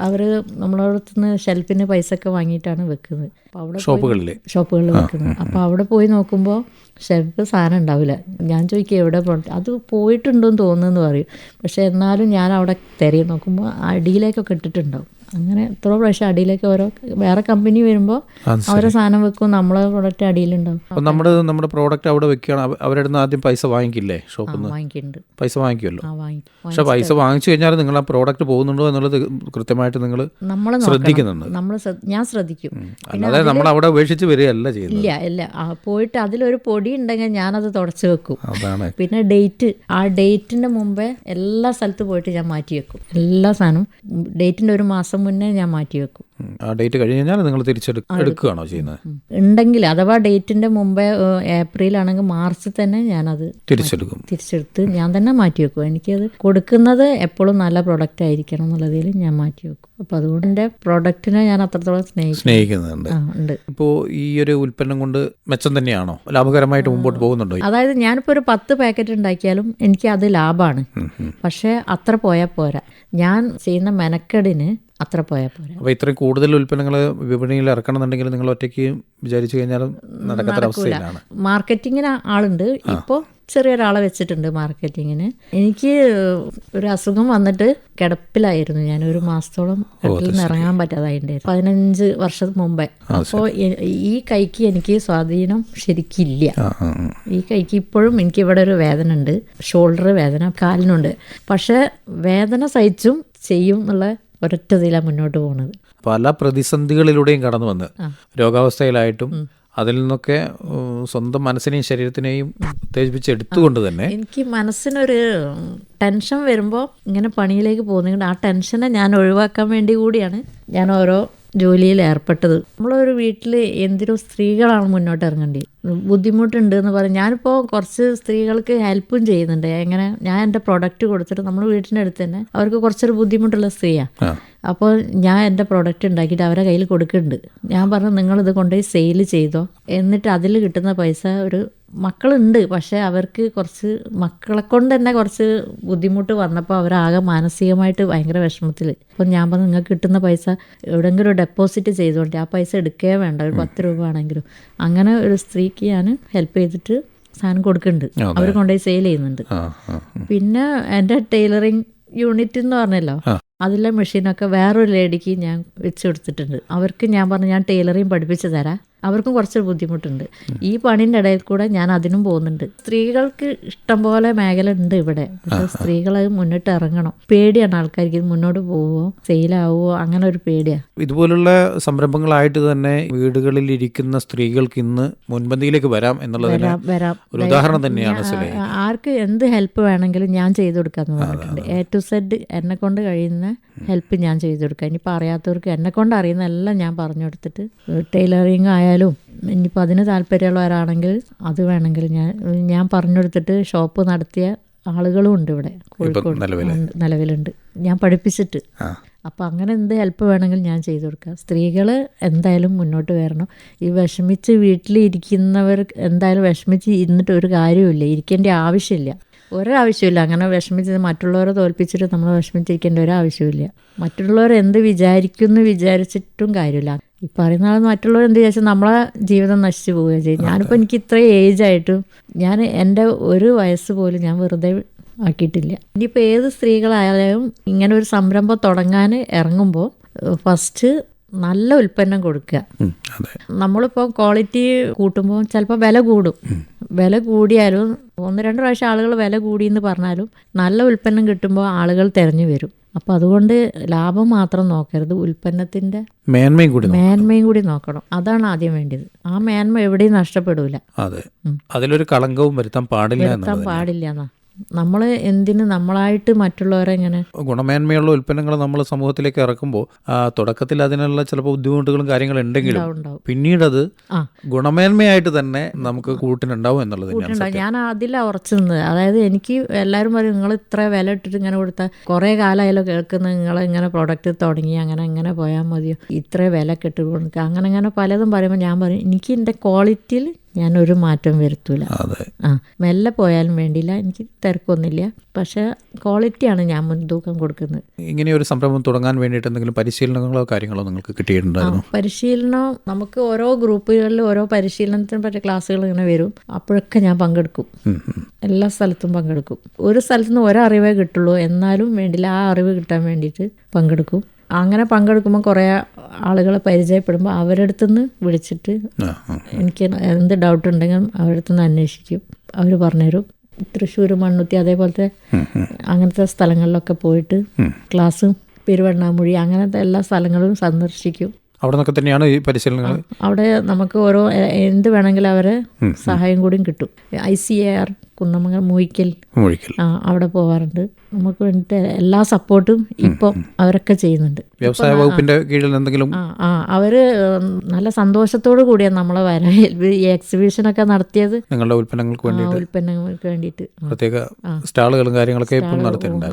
അവർ നമ്മളടുത്തുനിന്ന് ഷെൽഫിന് പൈസ ഒക്കെ വാങ്ങിയിട്ടാണ് വെക്കുന്നത്. അപ്പോൾ അവിടെ ഷോപ്പുകളിൽ വെക്കുന്നത്. അപ്പോൾ അവിടെ പോയി നോക്കുമ്പോൾ ഷെൽഫ് സാധനം ഉണ്ടാവില്ല. ഞാൻ ചോദിക്കുക എവിടെ പ്രൊഡക്റ്റ്, അത് പോയിട്ടുണ്ടെന്ന് തോന്നുന്നു പറയും. പക്ഷേ എന്നാലും ഞാൻ അവിടെ തിരയും നോക്കുമ്പോൾ അടിയിലേക്കൊക്കെ ഇട്ടിട്ടുണ്ടാവും. അങ്ങനെ എത്ര പ്രാവശ്യം അടിയിലേക്ക് വേറെ കമ്പനി വരുമ്പോൾ അവരെ സാധനം വെക്കും, നമ്മളെ പ്രോഡക്റ്റ് അടിയിലുണ്ടാവും. നമ്മുടെ പ്രോഡക്റ്റ് അവിടെ വെക്കുകയാണ്, അവരുടെ നിന്ന് ആദ്യം പൈസ വാങ്ങിക്കില്ലേ? ഷോപ്പിൽ നിന്ന് വാങ്ങിക്കുന്നുണ്ട്, പൈസ വാങ്ങിക്കുമല്ലോ. പക്ഷെ പൈസ വാങ്ങിച്ചു കഴിഞ്ഞാൽ നിങ്ങൾ ആ പ്രോഡക്റ്റ് പോകുന്നുണ്ടോ എന്നുള്ളത് കൃത്യമായിട്ട് നിങ്ങൾ ശ്രദ്ധിക്കുന്നുണ്ട്. ഞാൻ ശ്രദ്ധിക്കും. അല്ലാതെ നമ്മൾ അവിടെ ഉപേക്ഷിച്ച് വരികയല്ല ചെയ്യുന്നത്. ഇല്ല പോയിട്ട് അതിലൊരു പൊടി ഉണ്ടെങ്കിൽ ഞാനത് തുടച്ച് വെക്കും. പിന്നെ ഡേറ്റ്, ആ ഡേറ്റിന്റെ മുമ്പേ എല്ലാ സ്ഥലത്തും പോയിട്ട് ഞാൻ മാറ്റി വെക്കും. എല്ലാ സാധനവും ഡേറ്റിന്റെ ഒരു മാസം മുന്നേ ഞാൻ മാറ്റി വെക്കും. ആ ഡേറ്റ് കഴിഞ്ഞ് കഴിഞ്ഞാൽ നിങ്ങൾ തിരിച്ചെടുക്കുകയാണോ ചെയ്യുന്നത്? ഉണ്ടെങ്കിൽ അഥവാ ഡേറ്റിന്റെ മുമ്പേ ഏപ്രിലാണെങ്കിൽ മാർച്ചിൽ തന്നെ ഞാനത് തിരിച്ചെടുത്ത് ഞാൻ തന്നെ മാറ്റി വെക്കും. എനിക്കത് കൊടുക്കുന്നത് എപ്പോഴും നല്ല പ്രൊഡക്റ്റ് ആയിരിക്കണം എന്നുള്ളതിൽ ഞാൻ മാറ്റി വെക്കും. അപ്പോൾ അതുകൊണ്ട് എൻ്റെ പ്രൊഡക്റ്റിനെ ഞാൻ അത്രത്തോളം സ്നേഹിക്കുന്നുണ്ട്. ഇപ്പോൾ ഈ ഒരു ഉൽപ്പന്നം കൊണ്ട് മെച്ചം തന്നെയാണോ, ലാഭകരമായിട്ട് മുമ്പോട്ട് പോകുന്നുണ്ടോ? അതായത് ഞാനിപ്പോൾ ഒരു 10 പാക്കറ്റ് ഉണ്ടാക്കിയാലും എനിക്ക് അത് ലാഭമാണ്. പക്ഷേ അത്ര പോയാൽ പോരാ. ഞാൻ ചെയ്യുന്ന മെനക്കെടിന് അത്ര പോയാൽ പോരാ. അപ്പോൾ ഇത്രയും കൂടുതൽ ഉൽപ്പന്നങ്ങൾ വിപണിയിൽ ഇറക്കണമെന്നുണ്ടെങ്കിൽ നിങ്ങൾ ഒറ്റയ്ക്ക് വിചാരിച്ചു കഴിഞ്ഞാലും നടക്കാത്തൊരവസ്ഥയിലാണ്. മാർക്കറ്റിങ്ങിന് ആളുണ്ട്. ഇപ്പോൾ ചെറിയൊരാളെ വെച്ചിട്ടുണ്ട് മാർക്കറ്റിങ്ങിന്. എനിക്ക് ഒരു അസുഖം വന്നിട്ട് കിടപ്പിലായിരുന്നു. ഞാൻ ഒരു മാസത്തോളം വീട്ടിൽ നിന്ന് ഇറങ്ങാൻ പറ്റാതായിട്ടുണ്ടായിരുന്നു 15 വർഷം മുമ്പേ. അപ്പോൾ ഈ കൈക്ക് എനിക്ക് സ്വാധീനം ശരിക്കില്ല. ഈ കൈക്ക് ഇപ്പോഴും എനിക്ക് ഇവിടെ ഒരു വേദന ഉണ്ട്, ഷോൾഡർ വേദന, കാലിനുണ്ട്. പക്ഷെ വേദന സഹിച്ചും ചെയ്യും എന്നുള്ള ഒരൊറ്റതിലാണ് മുന്നോട്ട് പോകുന്നത്. പല പ്രതിസന്ധികളിലൂടെയും കടന്നു വന്ന് രോഗാവസ്ഥയിലായിട്ടും അതിൽ നിന്നൊക്കെ സ്വന്തം മനസ്സിനെയും ശരീരത്തിനെയും ഉത്തേജിപ്പിച്ച് എടുത്തുകൊണ്ട് തന്നെ എനിക്ക് മനസ്സിനൊരു ടെൻഷൻ വരുമ്പോൾ ഇങ്ങനെ പണിയിലേക്ക് പോകുന്നുണ്ട്. ആ ടെൻഷനെ ഞാൻ ഒഴിവാക്കാൻ വേണ്ടി കൂടിയാണ് ഞാൻ ഓരോ ജോലിയിൽ ഏർപ്പെട്ടത്. നമ്മളൊരു വീട്ടിൽ എന്തിനും സ്ത്രീകളാണ് മുന്നോട്ട് ഇറങ്ങേണ്ടത്. ബുദ്ധിമുട്ടുണ്ട് എന്ന് പറയും. ഞാനിപ്പോൾ കുറച്ച് സ്ത്രീകൾക്ക് ഹെൽപ്പും ചെയ്യുന്നുണ്ട്. എങ്ങനെ ഞാൻ എൻ്റെ പ്രൊഡക്റ്റ് കൊടുത്തിട്ട് നമ്മൾ വീട്ടിൻ്റെ അടുത്ത് തന്നെ അവർക്ക് കുറച്ചൊരു ബുദ്ധിമുട്ടുള്ള സ്ത്രീയാണ്. അപ്പോൾ ഞാൻ എൻ്റെ പ്രൊഡക്റ്റ് ഉണ്ടാക്കിയിട്ട് അവരെ കയ്യിൽ കൊടുക്കുന്നുണ്ട്. ഞാൻ പറഞ്ഞു നിങ്ങളിത് കൊണ്ടുപോയി സെയിൽ ചെയ്തോ, എന്നിട്ട് അതിൽ കിട്ടുന്ന പൈസ ഒരു മക്കളുണ്ട്, പക്ഷേ അവർക്ക് കുറച്ച് മക്കളെ കൊണ്ട് തന്നെ കുറച്ച് ബുദ്ധിമുട്ട് വന്നപ്പോൾ അവരാകെ മാനസികമായിട്ട് ഭയങ്കര വിഷമത്തിൽ. അപ്പം ഞാൻ പറഞ്ഞു നിങ്ങൾക്ക് കിട്ടുന്ന പൈസ എവിടെയെങ്കിലും ഡെപ്പോസിറ്റ് ചെയ്തുകൊണ്ട് ആ പൈസ എടുക്കുകയേ വേണ്ട, ഒരു 10 രൂപ ആണെങ്കിലും. അങ്ങനെ ഒരു സ്ത്രീക്ക് ഞാൻ ഹെൽപ്പ് ചെയ്തിട്ട് സാധനം കൊടുക്കുന്നുണ്ട്. അവർ കൊണ്ടുപോയി സെയിൽ ചെയ്യുന്നുണ്ട്. പിന്നെ എൻ്റെ ടൈലറിങ് യൂണിറ്റ് എന്ന് പറഞ്ഞല്ലോ, അതിലെ മെഷീനൊക്കെ വേറൊരു ലേഡിക്ക് ഞാൻ വെച്ച് കൊടുത്തിട്ടുണ്ട്. അവർക്ക് ഞാൻ പറഞ്ഞു ഞാൻ ടൈലറിങ് പഠിപ്പിച്ച് തരാം, അവർക്കും കുറച്ചൊരു ബുദ്ധിമുട്ടുണ്ട്. ഈ പണീൻ്റെ ഇടയിൽ കൂടെ ഞാൻ അതിനും പോകുന്നുണ്ട്. സ്ത്രീകൾക്ക് ഇഷ്ടംപോലെ മേഖല ഉണ്ട് ഇവിടെ. പക്ഷേ സ്ത്രീകൾ മുന്നിട്ട് ഇറങ്ങണം. പേടിയാണ് ആൾക്കാർക്ക്, ഇത് മുന്നോട്ട് പോവോ സെയിലാവോ അങ്ങനെ ഒരു പേടിയാണ്. ഇതുപോലുള്ള സംരംഭങ്ങളായിട്ട് തന്നെ വീടുകളിൽ ഇരിക്കുന്ന സ്ത്രീകൾക്ക് ഇന്ന് മുൻപന്തിയിലേക്ക് വരാം എന്നുള്ളതിന് ഒരു ഉദാഹരണം തന്നെയാണ്. ആർക്ക് എന്ത് ഹെൽപ്പ് വേണമെങ്കിലും ഞാൻ ചെയ്തു കൊടുക്കാന്ന് പറഞ്ഞിട്ടുണ്ട്. A to Z എന്നെ കൊണ്ട് കഴിയുന്ന ഹെൽപ്പ് ഞാൻ ചെയ്തു കൊടുക്കാം. ഇനിയിപ്പോൾ അറിയാത്തവർക്ക് എന്നെ കൊണ്ട് അറിയുന്ന എല്ലാം ഞാൻ പറഞ്ഞു കൊടുത്തിട്ട്, ടൈലറിങ് ആയാലും ഇനിയിപ്പോൾ അതിന് താല്പര്യമുള്ളവരാണെങ്കിൽ അത് വേണമെങ്കിൽ ഞാൻ പറഞ്ഞു കൊടുത്തിട്ട് ഷോപ്പ് നടത്തിയ ആളുകളും ഉണ്ട് ഇവിടെ കോഴിക്കോട് നിലവിലുണ്ട്, ഞാൻ പഠിപ്പിച്ചിട്ട്. അപ്പോൾ അങ്ങനെ എന്ത് ഹെൽപ്പ് വേണമെങ്കിലും ഞാൻ ചെയ്തു കൊടുക്കാം. സ്ത്രീകൾ എന്തായാലും മുന്നോട്ട് വരണം. ഈ വിഷമിച്ച് വീട്ടിലിരിക്കുന്നവർ എന്തായാലും വിഷമിച്ച് ഇരുന്നിട്ട് ഒരു കാര്യമില്ല, ഇരിക്കേണ്ട ആവശ്യമില്ല, ഒരാവശ്യമില്ല. അങ്ങനെ വിഷമിച്ച് മറ്റുള്ളവരെ തോൽപ്പിച്ചിട്ട് നമ്മൾ വിഷമിച്ചിരിക്കേണ്ട ഒരാവശ്യമില്ല. മറ്റുള്ളവർ എന്ത് വിചാരിക്കുമെന്ന് വിചാരിച്ചിട്ടും കാര്യമില്ല. ഈ പറയുന്ന ആൾ മറ്റുള്ളവർ എന്ത് വിചാരിച്ചാൽ നമ്മളെ ജീവിതം നശിച്ചു പോവുകയും ചെയ്യും. ഞാനിപ്പോൾ എനിക്ക് ഇത്രയും ഏജായിട്ടും ഞാൻ എൻ്റെ ഒരു വയസ്സ് പോലും ഞാൻ വെറുതെ ആക്കിയിട്ടില്ല. ഇനിയിപ്പോൾ ഏത് സ്ത്രീകളായാലും ഇങ്ങനെ ഒരു സംരംഭം തുടങ്ങാൻ ഇറങ്ങുമ്പോൾ ഫസ്റ്റ് നല്ല ഉൽപ്പന്നം കൊടുക്കുക. നമ്മളിപ്പോൾ ക്വാളിറ്റി കൂട്ടുമ്പോൾ ചിലപ്പോൾ വില കൂടും. വില കൂടിയാലും 1-2 പ്രാവശ്യം ആളുകൾ വില കൂടിയെന്ന് പറഞ്ഞാലും നല്ല ഉൽപ്പന്നം കിട്ടുമ്പോൾ ആളുകൾ തിരഞ്ഞു വരും. അപ്പോൾ അതുകൊണ്ട് ലാഭം മാത്രം നോക്കരുത്, ഉൽപ്പന്നത്തിൻ്റെ മേന്മയും കൂടി നോക്കണം. അതാണ് ആദ്യം വേണ്ടത്. ആ മേന്മ എവിടെയും നഷ്ടപ്പെടൂല. അതിലൊരു കളങ്കവും വരുത്താൻ പാടില്ല എന്നാ. നമ്മൾ എന്തിന് നമ്മളായിട്ട് മറ്റുള്ളവരെ ഇങ്ങനെ ഗുണമേന്മയുള്ള ഉൽപ്പന്നങ്ങൾ നമ്മൾ സമൂഹത്തിലേക്ക് ഇറക്കുമ്പോൾ തുടക്കത്തിൽ അതിനുള്ള ചിലപ്പോൾ ബുദ്ധിമുട്ടുകളും കാര്യങ്ങളും ഉണ്ടെങ്കിലും പിന്നീട് അത് ഗുണമേന്മയായിട്ട് തന്നെ നമുക്ക് കൂട്ടിനുണ്ടാവും എന്നുള്ളത് ഞാൻ അതിലാണ് ഉറച്ചു നിന്നത്. അതായത് എനിക്ക് എല്ലാവരും പറയും നിങ്ങൾ ഇത്ര വില ഇട്ടിട്ട് ഇങ്ങനെ കൊടുത്താൽ കുറേ കാലമായാലും കേൾക്കുന്ന നിങ്ങൾ ഇങ്ങനെ പ്രൊഡക്റ്റ് തുടങ്ങി അങ്ങനെ പോയാൽ മതിയോ, ഇത്ര വില കെട്ടി കൊടുക്കുക, അങ്ങനെ പലതും പറയുമ്പോൾ ഞാൻ പറയും എനിക്ക് എൻ്റെ ക്വാളിറ്റിയിൽ ഞാനൊരു മാറ്റം വരുത്തൂല. മെല്ലെ പോയാലും വേണ്ടിയില്ല, എനിക്ക് തിരക്കൊന്നുമില്ല, പക്ഷെ ക്വാളിറ്റിയാണ് ഞാൻ മുൻതൂക്കം കൊടുക്കുന്നത്. ഇങ്ങനെ ഒരു സംരംഭം തുടങ്ങാൻ വേണ്ടിയിട്ട് എന്തെങ്കിലും പരിശീലനങ്ങളോ കാര്യങ്ങളോ നിങ്ങൾക്ക് കിട്ടിയിട്ടുണ്ടായിരുന്നു? പരിശീലനം നമുക്ക് ഓരോ ഗ്രൂപ്പുകളിൽ ഓരോ പരിശീലനത്തിന് പറ്റിയ ക്ലാസ്സുകൾ ഇങ്ങനെ വരും. അപ്പോഴൊക്കെ ഞാൻ പങ്കെടുക്കും, എല്ലാ സ്ഥലത്തും പങ്കെടുക്കും. ഒരു സ്ഥലത്തുനിന്ന് ഒരറിവേ കിട്ടുള്ളൂ, എന്നാലും വേണ്ടില്ല ആ അറിവ് കിട്ടാൻ വേണ്ടിയിട്ട് പങ്കെടുക്കും. അങ്ങനെ പങ്കെടുക്കുമ്പോൾ കുറേ ആളുകളെ പരിചയപ്പെടുമ്പോൾ അവരുടെ അടുത്തുനിന്ന് വിളിച്ചിട്ട് എനിക്ക് എന്ത് ഡൗട്ട് ഉണ്ടെങ്കിലും അവരുടെ അടുത്തുനിന്ന് അന്വേഷിക്കും, അവർ പറഞ്ഞുതരും. തൃശ്ശൂർ, മണ്ണുത്തി അതേപോലത്തെ അങ്ങനത്തെ സ്ഥലങ്ങളിലൊക്കെ പോയിട്ട് ക്ലാസ്സും പെരുവണ്ണാമൊഴി അങ്ങനത്തെ എല്ലാ സ്ഥലങ്ങളും സന്ദർശിക്കും. അവിടെ നിന്നൊക്കെ തന്നെയാണ് ഈ പരിശീലനങ്ങൾ. അവിടെ നമുക്ക് ഓരോ എന്ത് വേണമെങ്കിലും അവരെ സഹായം കൂടിയും കിട്ടും. ICAR കുന്നമംഗലം മൂയിക്കൽ അവിടെ പോവാറുണ്ട്. നമുക്ക് വേണ്ടിയിട്ട് എല്ലാ സപ്പോർട്ടും ഇപ്പം അവരൊക്കെ ചെയ്യുന്നുണ്ട്. വ്യവസായ വകുപ്പിന്റെ കീഴിൽ എന്തെങ്കിലും അവര് നല്ല സന്തോഷത്തോടു കൂടിയാണ് നമ്മളെ വരാൻ ഈ എക്സിബിഷനൊക്കെ നടത്തിയത്. നിങ്ങളുടെ ഉൽപ്പന്നങ്ങൾക്ക് വേണ്ടിയിട്ട് പ്രത്യേക സ്റ്റാളുകളും കാര്യങ്ങളൊക്കെ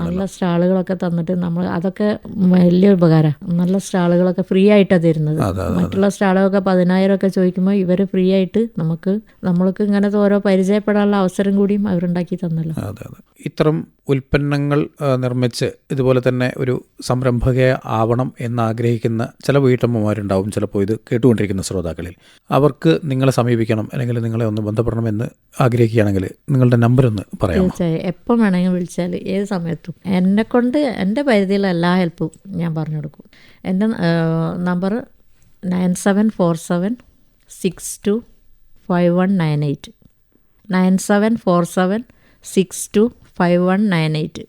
നല്ല സ്റ്റാളുകളൊക്കെ തന്നിട്ട് നമ്മൾ അതൊക്കെ വലിയ ഉപകാരം. നല്ല സ്റ്റാളുകളൊക്കെ ഫ്രീ ആയിട്ടാണ് തരുന്നത്. മറ്റുള്ള സ്റ്റാളുകളൊക്കെ 10,000 ഒക്കെ ചോദിക്കുമ്പോൾ ഇവര് ഫ്രീ ആയിട്ട് നമ്മൾക്ക് ഇങ്ങനത്തെ ഓരോ പരിചയപ്പെടാനുള്ള അവസരം കൂടിയും അവരുണ്ടാക്കി തന്നല്ലോ. ഇത്തരം ഉൽപ്പന്നങ്ങൾ നിർമ്മിച്ച് ഇതുപോലെ തന്നെ ഒരു സംരംഭക ആവണം എന്നാഗ്രഹിക്കുന്ന ചില വീട്ടമ്മമാരുണ്ടാവും, ചിലപ്പോൾ ഇത് കേട്ടുകൊണ്ടിരിക്കുന്ന ശ്രോതാക്കളിൽ. അവർക്ക് നിങ്ങളെ സമീപിക്കണം അല്ലെങ്കിൽ നിങ്ങളെ ഒന്ന് ബന്ധപ്പെടണമെന്ന് ആഗ്രഹിക്കുകയാണെങ്കിൽ നിങ്ങളുടെ നമ്പർ ഒന്ന് പറയാം. തീർച്ചയായും എപ്പം വേണമെങ്കിൽ വിളിച്ചാൽ ഏത് സമയത്തും എന്നെക്കൊണ്ട് എൻ്റെ പരിധിയിലുള്ള എല്ലാ ഹെൽപ്പും ഞാൻ പറഞ്ഞു കൊടുക്കും. എൻ്റെ നമ്പർ 9747625198 9747625198.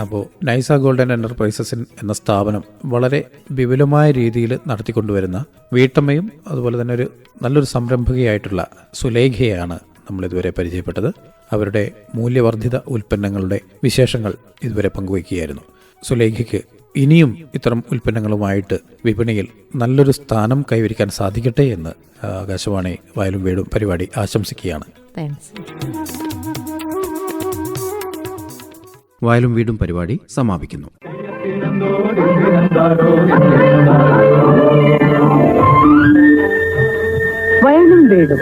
അപ്പോൾ നൈസ ഗോൾഡൻ എൻ്റർപ്രൈസസ് എന്ന സ്ഥാപനം വളരെ വിപുലമായ രീതിയിൽ നടത്തിക്കൊണ്ടുവരുന്ന വീട്ടമ്മയും അതുപോലെ തന്നെ ഒരു നല്ലൊരു സംരംഭകയായിട്ടുള്ള സുലേഖയാണ് നമ്മളിതുവരെ പരിചയപ്പെട്ടത്. അവരുടെ മൂല്യവർദ്ധിത ഉൽപ്പന്നങ്ങളുടെ വിശേഷങ്ങൾ ഇതുവരെ പങ്കുവയ്ക്കുകയായിരുന്നു. സുലേഖയ്ക്ക് ഇനിയും ഇത്തരം ഉൽപ്പന്നങ്ങളുമായിട്ട് വിപണിയിൽ നല്ലൊരു സ്ഥാനം കൈവരിക്കാൻ സാധിക്കട്ടെ എന്ന് ആകാശവാണി വയലും വീടും പരിപാടി ആശംസിക്കുകയാണ്. വയലും വീടും പരിപാടി സമാപിക്കുന്നു. വയലും വീടും